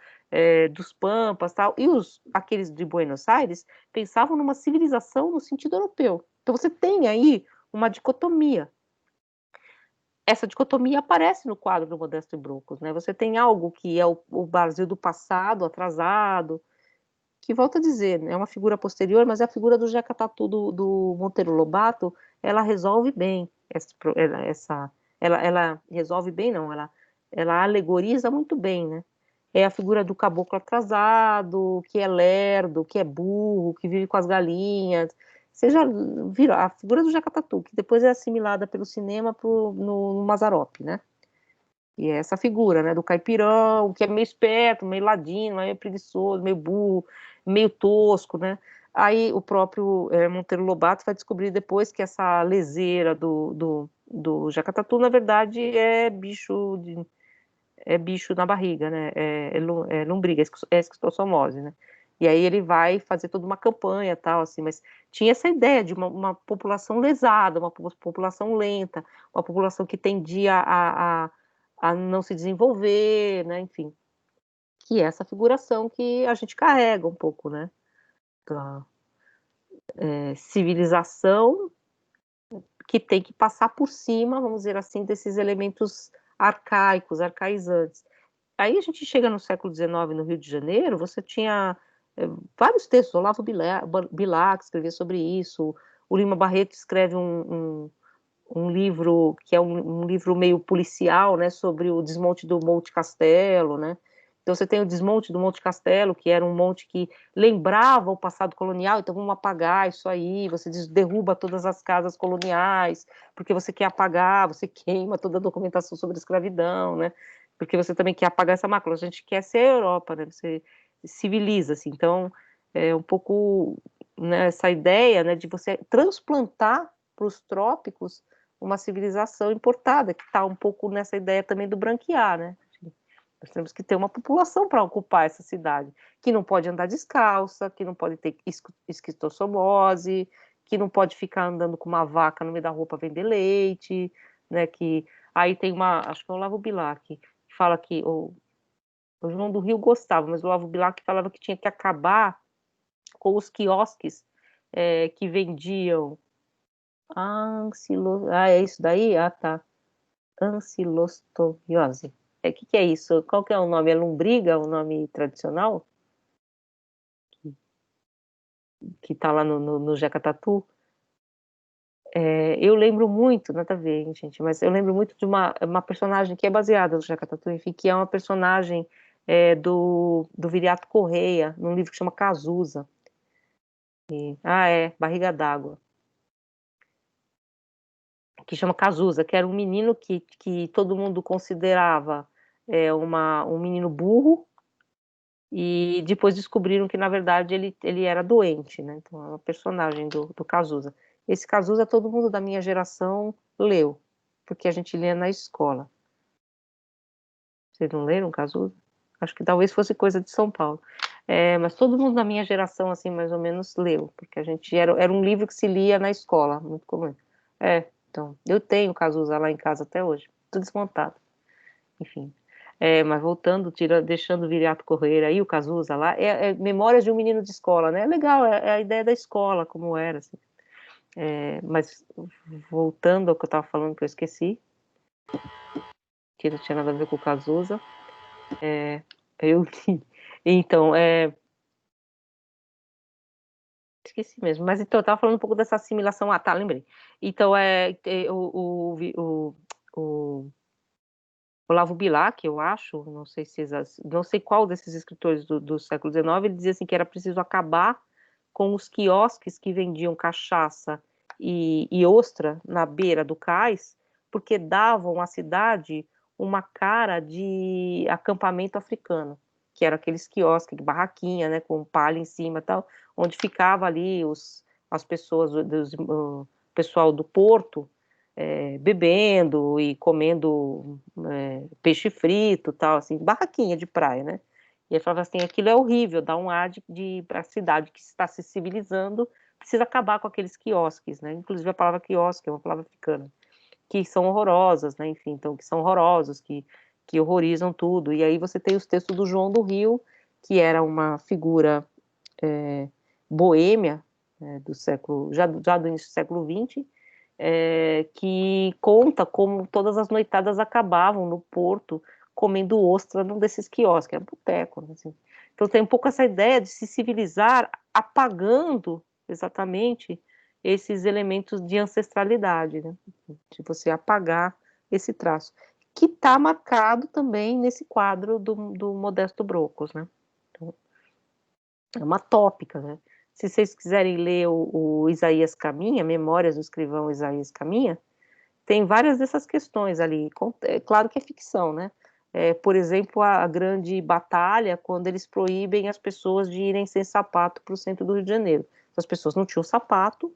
dos pampas, tal, e aqueles de Buenos Aires pensavam numa civilização no sentido europeu. Então você tem aí uma dicotomia. Essa dicotomia aparece no quadro do Modesto Brocos, né? Você tem algo que é o Brasil do passado, atrasado, que, volto a dizer, é uma figura posterior, mas é a figura do Jeca Tatu do Monteiro Lobato, ela resolve bem ela resolve bem, não, ela alegoriza muito bem, né? É a figura do caboclo atrasado, que é lerdo, que é burro, que vive com as galinhas. Você já viu a figura do Jeca Tatu, que depois é assimilada pelo cinema no Mazzaropi, né? E é essa figura, né, do caipirão, que é meio esperto, meio ladino, meio preguiçoso, meio burro, meio tosco, né? Aí o próprio Monteiro Lobato vai descobrir depois que essa leseira do Jeca Tatu, na verdade, é bicho na barriga, né? É lombriga, é esquistossomose, né? E aí ele vai fazer toda uma campanha, tal, assim, mas tinha essa ideia de uma população lesada, uma população lenta, uma população que tendia a não se desenvolver, né? Enfim, que é essa figuração que a gente carrega um pouco, né? Da civilização que tem que passar por cima, vamos dizer assim, desses elementos arcaicos, arcaizantes. Aí a gente chega no século XIX, no Rio de Janeiro, você tinha vários textos, Olavo Bilac escrevia sobre isso, o Lima Barreto escreve um livro que é um livro meio policial, né, sobre o desmonte do Monte Castelo, né? Então você tem o desmonte do Monte Castelo, que era um monte que lembrava o passado colonial, então vamos apagar isso aí, você derruba todas as casas coloniais, porque você quer apagar, você queima toda a documentação sobre a escravidão, né? Porque você também quer apagar essa mácula, a gente quer ser a Europa, né? Você civiliza-se, então é um pouco, né, essa ideia, né, de você transplantar para os trópicos uma civilização importada, que está um pouco nessa ideia também do branquear, né? Nós temos que ter uma população para ocupar essa cidade, que não pode andar descalça, que não pode ter esquistossomose, que não pode ficar andando com uma vaca no meio da rua para vender leite, né? Que aí tem acho que é o Olavo Bilac, que fala que o João do Rio gostava, mas o Olavo Bilac falava que tinha que acabar com os quiosques que vendiam é isso daí? Ah, tá. Ancilostomiose. Que é isso? Qual que é o nome? É lombriga, o nome tradicional? Que tá lá no Jeca Tatu? Eu lembro muito, nada a ver, hein, gente, mas eu lembro muito de uma personagem que é baseada no Jeca Tatu, enfim, que é uma personagem do Viriato Correia, num livro que chama Cazuza. Barriga d'Água. Que chama Cazuza, que era um menino que todo mundo considerava um menino burro, E depois descobriram que, na verdade, ele era doente, né? Então, é uma personagem do Cazuza. Esse Cazuza, todo mundo da minha geração leu, porque a gente lia na escola. Vocês não leram Cazuza? Acho que talvez fosse coisa de São Paulo. Mas todo mundo da minha geração, assim, mais ou menos, leu, porque a gente era um livro que se lia na escola, muito comum. Então, eu tenho Cazuza lá em casa até hoje, tudo desmontado. Enfim. Mas voltando, deixando o Viriato Correia aí, o Cazuza lá, Memórias de um Menino de Escola, né? É legal, é a ideia da escola, como era, assim. Mas voltando ao que eu estava falando, que eu esqueci, que não tinha nada a ver com o Cazuza, eu então, esqueci mesmo, mas então eu estava falando um pouco dessa assimilação, tá, lembrei. Então, o Olavo Bilac, eu acho, não sei qual desses escritores do século XIX, ele dizia assim que era preciso acabar com os quiosques que vendiam cachaça e ostra na beira do cais, porque davam à cidade uma cara de acampamento africano, que eram aqueles quiosques, barraquinha, né, com palha em cima e tal, onde ficava ali as pessoas, o pessoal do porto, bebendo e comendo peixe frito, tal, assim, barraquinha de praia, né? E ele falava assim, aquilo é horrível, dá um ar de a cidade que está se civilizando, precisa acabar com aqueles quiosques, né? Inclusive a palavra quiosque é uma palavra africana, que são horrorosas, né? Enfim, então, que são horrorosos, que horrorizam tudo. E aí você tem os textos do João do Rio, que era uma figura boêmia, do século, já do início do século XX, que conta como todas as noitadas acabavam no porto comendo ostra num desses quiosques, era um boteco, né, assim. Então tem um pouco essa ideia de se civilizar apagando exatamente esses elementos de ancestralidade, né, de você apagar esse traço, que está marcado também nesse quadro do Modesto Brocos, né. Então, é uma tópica, né. Se vocês quiserem ler o Isaías Caminha, Memórias do Escrivão Isaías Caminha, tem várias dessas questões ali. É claro que é ficção, né? Por exemplo, a grande batalha quando eles proíbem as pessoas de irem sem sapato para o centro do Rio de Janeiro. As pessoas não tinham sapato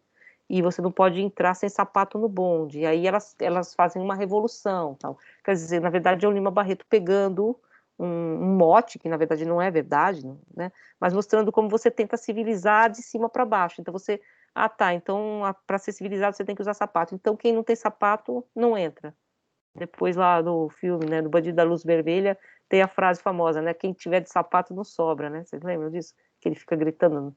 e você não pode entrar sem sapato no bonde. E aí elas fazem uma revolução, tal. Quer dizer, na verdade é o Lima Barreto pegando um mote, que na verdade não é verdade, né? Mas mostrando como você tenta civilizar de cima para baixo. Então você, tá, então para ser civilizado você tem que usar sapato. Então quem não tem sapato não entra. Depois lá do filme, né, do Bandido da Luz Vermelha, tem a frase famosa, né? Quem tiver de sapato não sobra, né? Vocês lembram disso? Que ele fica gritando.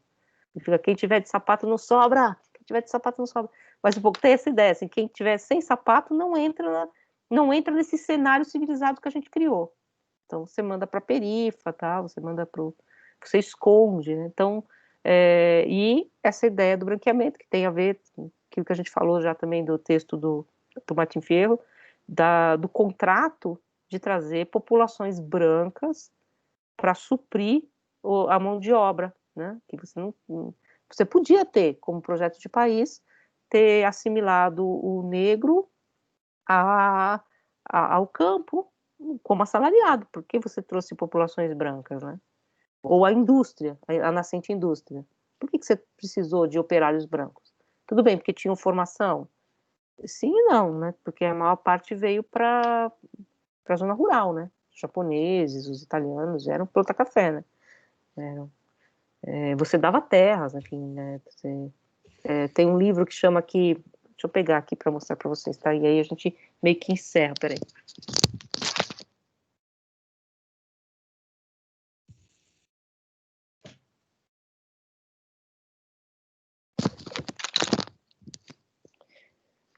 Ele fica, quem tiver de sapato não sobra, quem tiver de sapato não sobra. Mas um pouco tem essa ideia, assim, quem tiver sem sapato não entra nesse cenário civilizado que a gente criou. Então você manda para a perifa, tá? Você esconde, né? Então, e essa ideia do branqueamento que tem a ver com aquilo que a gente falou já também do texto do Martim Fierro, do contrato de trazer populações brancas para suprir a mão de obra, né? Que você podia ter como projeto de país ter assimilado o negro ao campo como assalariado, porque você trouxe populações brancas, né? Ou a indústria, a nascente indústria. Por que você precisou de operários brancos? Tudo bem, porque tinham formação? Sim e não, né? Porque a maior parte veio para a zona rural, né? Os japoneses, os italianos eram planta-café, né? Você dava terras, enfim, né? Tem um livro que chama aqui, deixa eu pegar aqui para mostrar para vocês, tá? E aí a gente meio que encerra, peraí.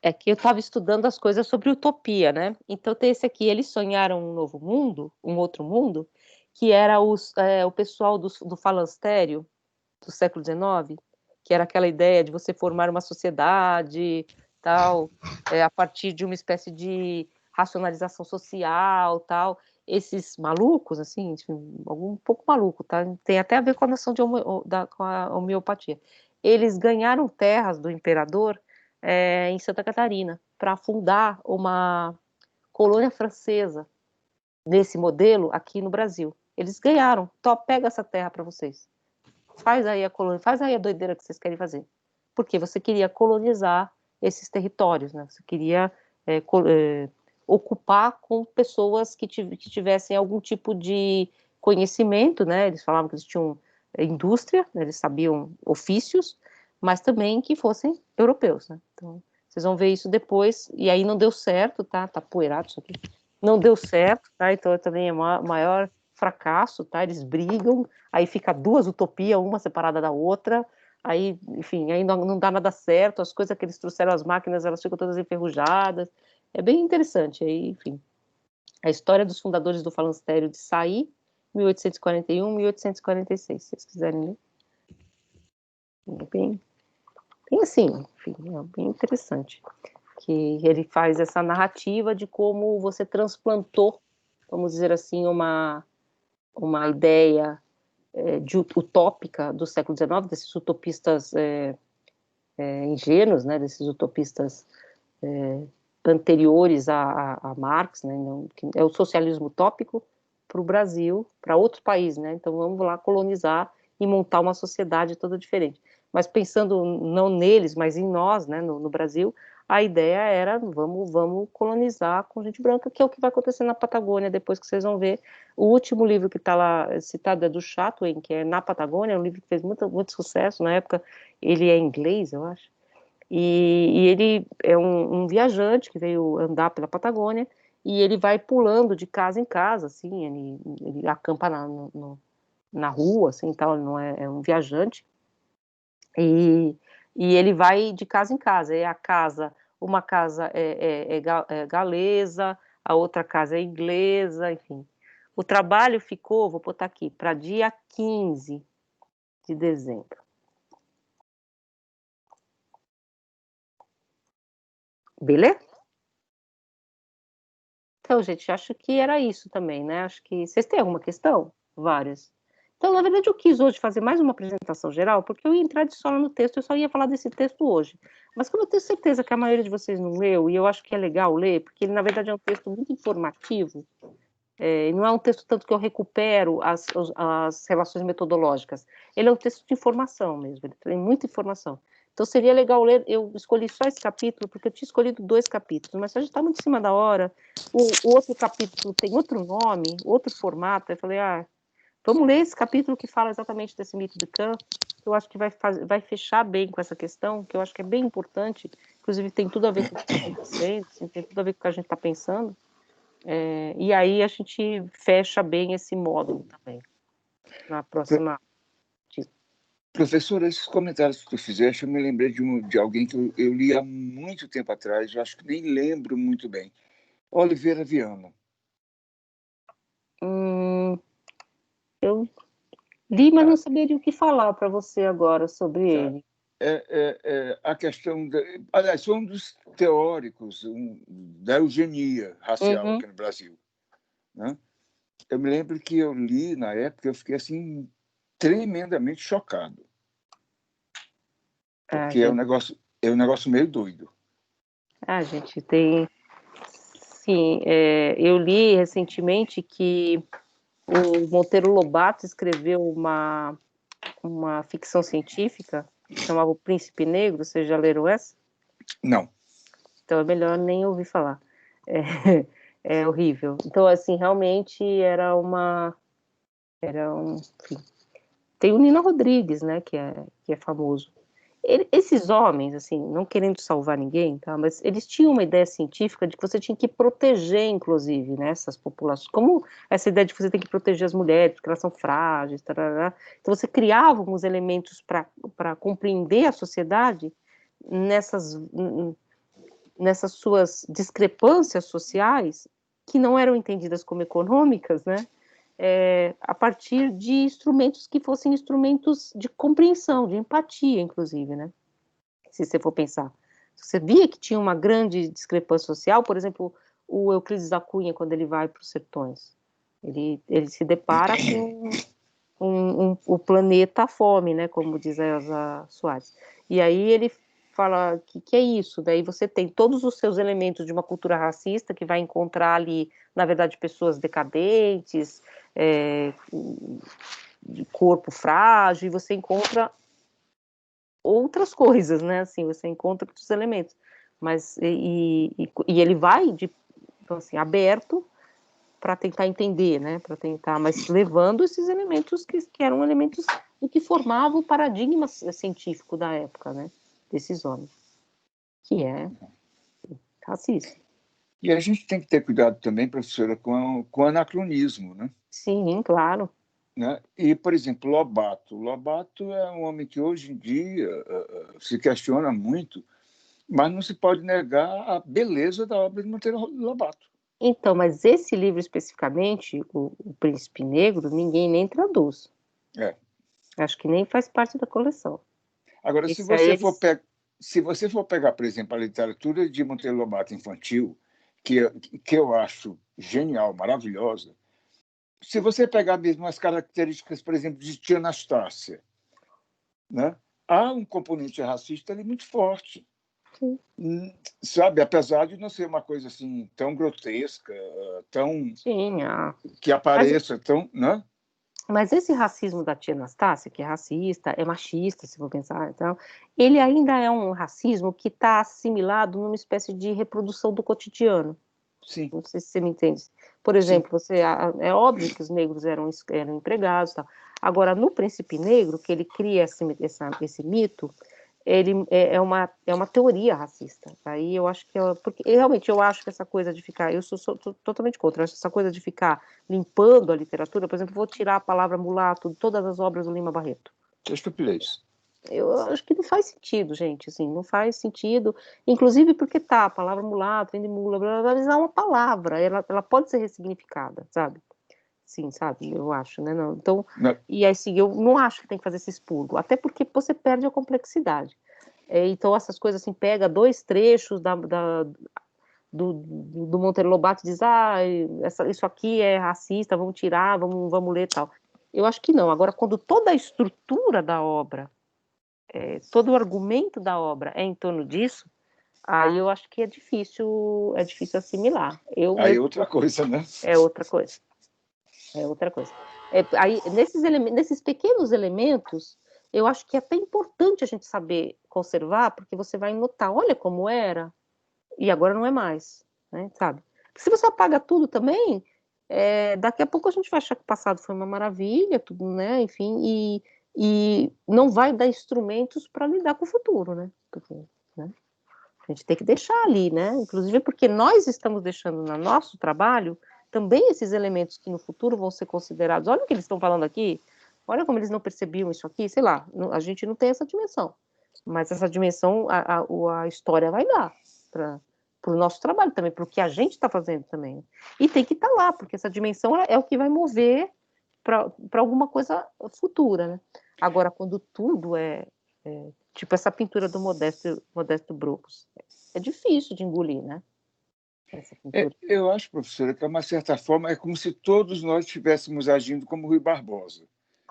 É que eu estava estudando as coisas sobre utopia, né? Então tem esse aqui, eles sonharam um novo mundo, um outro mundo, que era o pessoal do falanstério do século XIX, que era aquela ideia de você formar uma sociedade, tal, a partir de uma espécie de racionalização social, tal. Esses malucos, assim, um pouco maluco, tá? Tem até a ver com a noção com a homeopatia. Eles ganharam terras do imperador em Santa Catarina para fundar uma colônia francesa nesse modelo aqui no Brasil. Eles ganharam. Pega essa terra para vocês. Faz aí a colônia, faz aí a doideira que vocês querem fazer. Porque você queria colonizar esses territórios, né? Você queria ocupar com pessoas que tivessem algum tipo de conhecimento, né? Eles falavam que eles tinham indústria, né? Eles sabiam ofícios, mas também que fossem europeus, né? Então, vocês vão ver isso depois, e aí não deu certo, tá? Tá poeirado isso aqui. Não deu certo, tá? Então também é maior fracasso, tá? Eles brigam, aí fica duas utopias, uma separada da outra, aí, enfim, aí não dá nada certo, as coisas que eles trouxeram, as máquinas, elas ficam todas enferrujadas, é bem interessante, aí, enfim. A história dos fundadores do falanstério de Saí, 1841, 1846, se vocês quiserem ler. Bem assim, enfim, é bem interessante, que ele faz essa narrativa de como você transplantou, vamos dizer assim, uma ideia utópica do século XIX, desses utopistas ingênuos, né, desses utopistas anteriores a Marx, né, que é o socialismo utópico, para o Brasil, para outro país, né, então vamos lá colonizar e montar uma sociedade toda diferente. Mas pensando não neles, mas em nós, né, no Brasil, a ideia era vamos colonizar com gente branca, que é o que vai acontecer na Patagônia, depois que vocês vão ver. O último livro que está lá citado é do Chatwin, que é Na Patagônia, é um livro que fez muito sucesso na época, ele é inglês, eu acho, e ele é um viajante que veio andar pela Patagônia, e ele vai pulando de casa em casa, assim, ele acampa na rua, assim, tal, ele não é um viajante, e ele vai de casa em casa, uma casa é galesa, a outra casa é inglesa, enfim. O trabalho ficou, vou botar aqui, para dia 15 de dezembro. Beleza? Então, gente, acho que era isso também, né? Acho que vocês têm alguma questão? Várias. Então, na verdade, eu quis hoje fazer mais uma apresentação geral, porque eu ia entrar de sola no texto, eu só ia falar desse texto hoje. Mas como eu tenho certeza que a maioria de vocês não leu, e eu acho que é legal ler, porque ele, na verdade, é um texto muito informativo, não é um texto tanto que eu recupero as relações metodológicas, ele é um texto de informação mesmo, ele tem muita informação. Então, seria legal ler, eu escolhi só esse capítulo, porque eu tinha escolhido 2 capítulos, mas a gente está muito em cima da hora, o outro capítulo tem outro nome, outro formato, eu falei, vamos ler esse capítulo que fala exatamente desse mito de Kant, que eu acho que vai fechar bem com essa questão, que eu acho que é bem importante, inclusive tem tudo a ver com o que está acontecendo, assim, tem tudo a ver com o que a gente está pensando, e aí a gente fecha bem esse módulo também, na próxima. Professora, esses comentários que tu fizeste, eu me lembrei de alguém que eu li há muito tempo atrás, eu acho que nem lembro muito bem. Oliveira Viana. Eu li, mas não saberia o que falar para você agora sobre ele. A questão... aliás, foi um dos teóricos da eugenia racial aqui no Brasil. Né? Eu me lembro que eu li, na época, eu fiquei assim, tremendamente chocado. Porque é um negócio meio doido. A gente tem... Sim, eu li recentemente que o Monteiro Lobato escreveu uma ficção científica que chamava O Príncipe Negro. Vocês já leram essa? Não. Então é melhor nem ouvir falar. É horrível. Então, assim, realmente enfim. Tem o Nino Rodrigues, né, que é famoso. Esses homens, assim, não querendo salvar ninguém, tá? Mas eles tinham uma ideia científica de que você tinha que proteger, inclusive, né, essas populações. Como essa ideia de que você tem que proteger as mulheres, porque elas são frágeis, tarará. Então você criava alguns elementos para compreender a sociedade nessas suas discrepâncias sociais, que não eram entendidas como econômicas, né? A partir de instrumentos que fossem instrumentos de compreensão, de empatia, inclusive, né? Se você for pensar. Você via que tinha uma grande discrepância social, por exemplo, o Euclides da Cunha, quando ele vai para os sertões, ele se depara com o planeta fome, né? Como diz a Elza Soares. E aí ele fala que é isso, daí você tem todos os seus elementos de uma cultura racista, que vai encontrar ali, na verdade, pessoas decadentes, de corpo frágil, e você encontra outras coisas, né, assim, você encontra outros elementos, mas, e ele vai, então, assim, aberto, para tentar entender, né, para tentar, mas levando esses elementos que eram elementos do que formava o paradigma científico da época, né, desses homens, que é racista. E a gente tem que ter cuidado também, professora, com o anacronismo, né? Sim, claro. Né? E, por exemplo, Lobato é um homem que hoje em dia se questiona muito, mas não se pode negar a beleza da obra de Monteiro Lobato. Então, mas esse livro especificamente, o Príncipe Negro, ninguém nem traduz. Acho que nem faz parte da coleção. Agora, se você for pegar, por exemplo, a literatura de Monteiro Lobato infantil, que eu acho genial, maravilhosa, se você pegar mesmo as características, por exemplo, de Tia Anastácia, né, há um componente racista ali muito forte. Sim. Sabe, apesar de não ser uma coisa assim tão grotesca, tão que apareça tão, né? Mas esse racismo da Tia Anastácia, que é racista, é machista, se for pensar, então, ele ainda é um racismo que está assimilado numa espécie de reprodução do cotidiano. Sim. Não sei se você me entende. Por exemplo, é óbvio que os negros eram empregados, tal. Agora, no Príncipe Negro, que ele cria esse mito, ele é uma teoria racista. Aí eu acho que porque realmente eu acho que essa coisa de ficar, eu sou totalmente contra, eu acho essa coisa de ficar limpando a literatura, por exemplo, vou tirar a palavra mulato de todas as obras do Lima Barreto. Que estupidez. Eu acho que não faz sentido, gente, assim, não faz sentido, inclusive porque a palavra mulato, vem de mula, blá, blá, blá, é uma palavra, ela pode ser ressignificada, sabe? Sim, sabe, eu acho, né, não, então, e assim, eu não acho que tem que fazer esse expurgo, até porque você perde a complexidade, então essas coisas assim, pega 2 trechos do Monteiro Lobato e diz, isso aqui é racista, vamos tirar, vamos ler tal, eu acho que não, agora quando toda a estrutura da obra, todo o argumento da obra é em torno disso, aí eu acho que é difícil assimilar. Aí é outra coisa, né? É outra coisa. Aí, nesses pequenos elementos, eu acho que é até importante a gente saber conservar, porque você vai notar, olha como era, e agora não é mais, né, sabe? Porque se você apaga tudo também, daqui a pouco a gente vai achar que o passado foi uma maravilha, tudo, né, enfim, e não vai dar instrumentos para lidar com o futuro, né? Porque, né? A gente tem que deixar ali, né? Inclusive porque nós estamos deixando no nosso trabalho também esses elementos que no futuro vão ser considerados. Olha o que eles estão falando aqui, olha como eles não percebiam isso aqui, sei lá, a gente não tem essa dimensão, mas essa dimensão a história vai dar para o nosso trabalho também, para o que a gente está fazendo também. E tem que estar lá, porque essa dimensão é o que vai mover para alguma coisa futura, né? Agora, quando tudo tipo essa pintura do Modesto Brooks, é difícil de engolir, né? Eu acho, professora, que de uma certa forma é como se todos nós estivéssemos agindo como Rui Barbosa,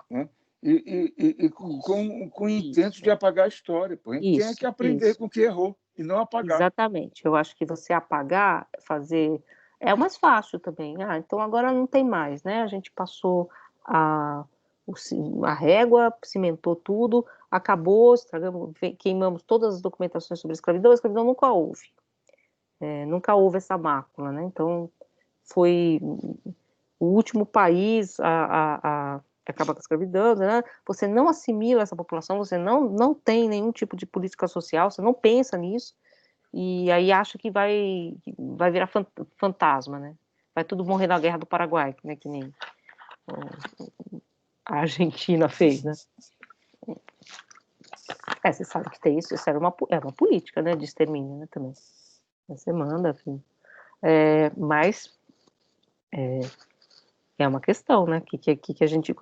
né? E com o intento de apagar a história. A gente tem que aprender com o que errou e não apagar. Exatamente. Eu acho que você apagar, fazer... É o mais fácil também. Então agora não tem mais, né? A gente passou a régua, cimentou tudo, acabou, estragamos, queimamos todas as documentações sobre a escravidão nunca houve. Nunca houve essa mácula, né? Então foi o último país a acabar com a escravidão, né? Você não assimila essa população, você não tem nenhum tipo de política social, você não pensa nisso, e aí acha que vai virar fantasma, né? Vai tudo morrer na Guerra do Paraguai, né? Que nem a Argentina fez, né? Você sabe que tem isso é uma política, né? De extermínio, né? Também. Você manda, enfim. Mas é uma questão, né? Que a gente,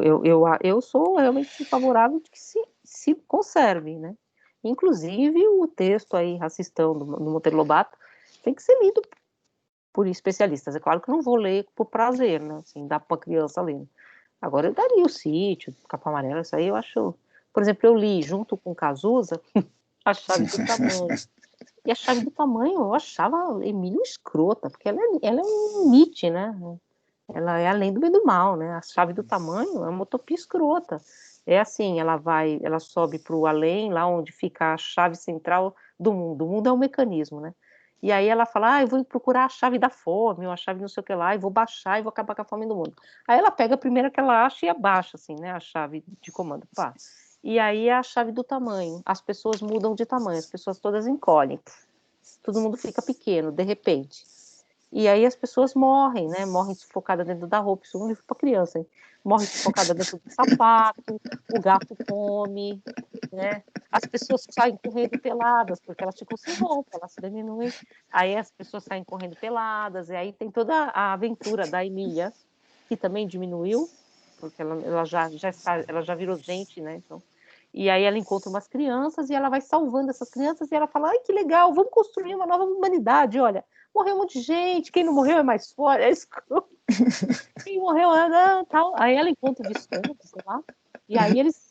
eu sou realmente favorável de que se conserve, né? Inclusive o texto aí racistão do Monteiro Lobato tem que ser lido por especialistas. É claro que eu não vou ler por prazer, né? Assim, dá para uma criança ler. Agora eu daria o Sítio, Capa Amarela, isso aí eu acho. Por exemplo, eu li junto com Cazuza A chave do tamanho. E a chave do tamanho, eu achava a Emília escrota, porque ela é um Nietzsche, né? Ela é além do bem e do mal, né? A chave do tamanho é uma utopia escrota. É assim, ela sobe para o além, lá onde fica a chave central do mundo. O mundo é um mecanismo, né? E aí ela fala, eu vou procurar a chave da fome, ou a chave não sei o que lá, e vou baixar e vou acabar com a fome do mundo. Aí ela pega a primeira que ela acha e abaixa, assim, né? A chave de comando, pá. E aí é a chave do tamanho. As pessoas mudam de tamanho, as pessoas todas encolhem. Todo mundo fica pequeno, de repente. E aí as pessoas morrem, né? Morrem sufocadas dentro da roupa. Isso é um livro para criança, hein? Morrem sufocadas dentro do sapato, o gato come, né? As pessoas saem correndo peladas, porque elas ficam sem roupa, elas se diminuem. Aí as pessoas saem correndo peladas, e aí tem toda a aventura da Emília, que também diminuiu, porque ela já virou gente, né? Então, e aí ela encontra umas crianças e ela vai salvando essas crianças e ela fala, ai, que legal, vamos construir uma nova humanidade, olha, morreu um monte de gente, quem não morreu é mais forte, é escroto. Quem morreu, não, tal. Aí ela encontra o Visconde, sei lá, e aí eles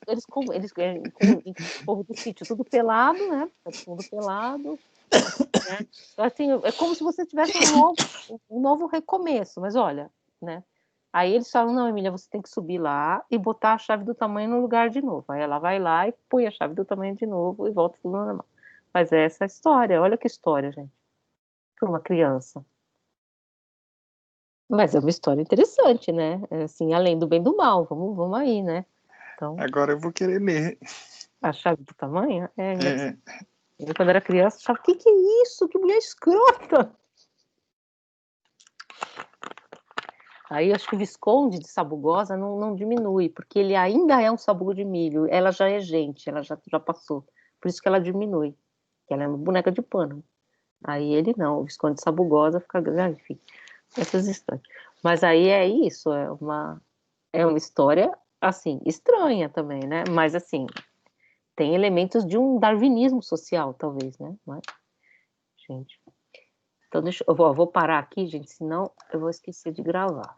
povo do sítio, tudo pelado, né? Todo mundo pelado. Né? Então, assim, é como se você tivesse um novo recomeço, mas olha, né? Aí eles falam, não, Emília, você tem que subir lá e botar a chave do tamanho no lugar de novo. Aí ela vai lá e põe a chave do tamanho de novo e volta tudo normal. Mas é essa a história, olha que história, gente. Para uma criança. Mas é uma história interessante, né? É assim, além do bem e do mal, vamos aí, né? Então, Agora eu vou querer ler. a chave do tamanho é É, eu, quando era criança, achava, que é isso? Que mulher escrota! Aí acho que o Visconde de Sabugosa não diminui, porque ele ainda é um sabugo de milho. Ela já é gente, ela já passou. Por isso que ela diminui, que ela é uma boneca de pano. Aí ele não, o Visconde de Sabugosa fica grande, enfim, essas histórias. Mas aí é isso, é uma história, assim, estranha também, né? Mas, assim, tem elementos de um darwinismo social, talvez, né? Mas, gente... Então, eu vou parar aqui, gente, senão eu vou esquecer de gravar.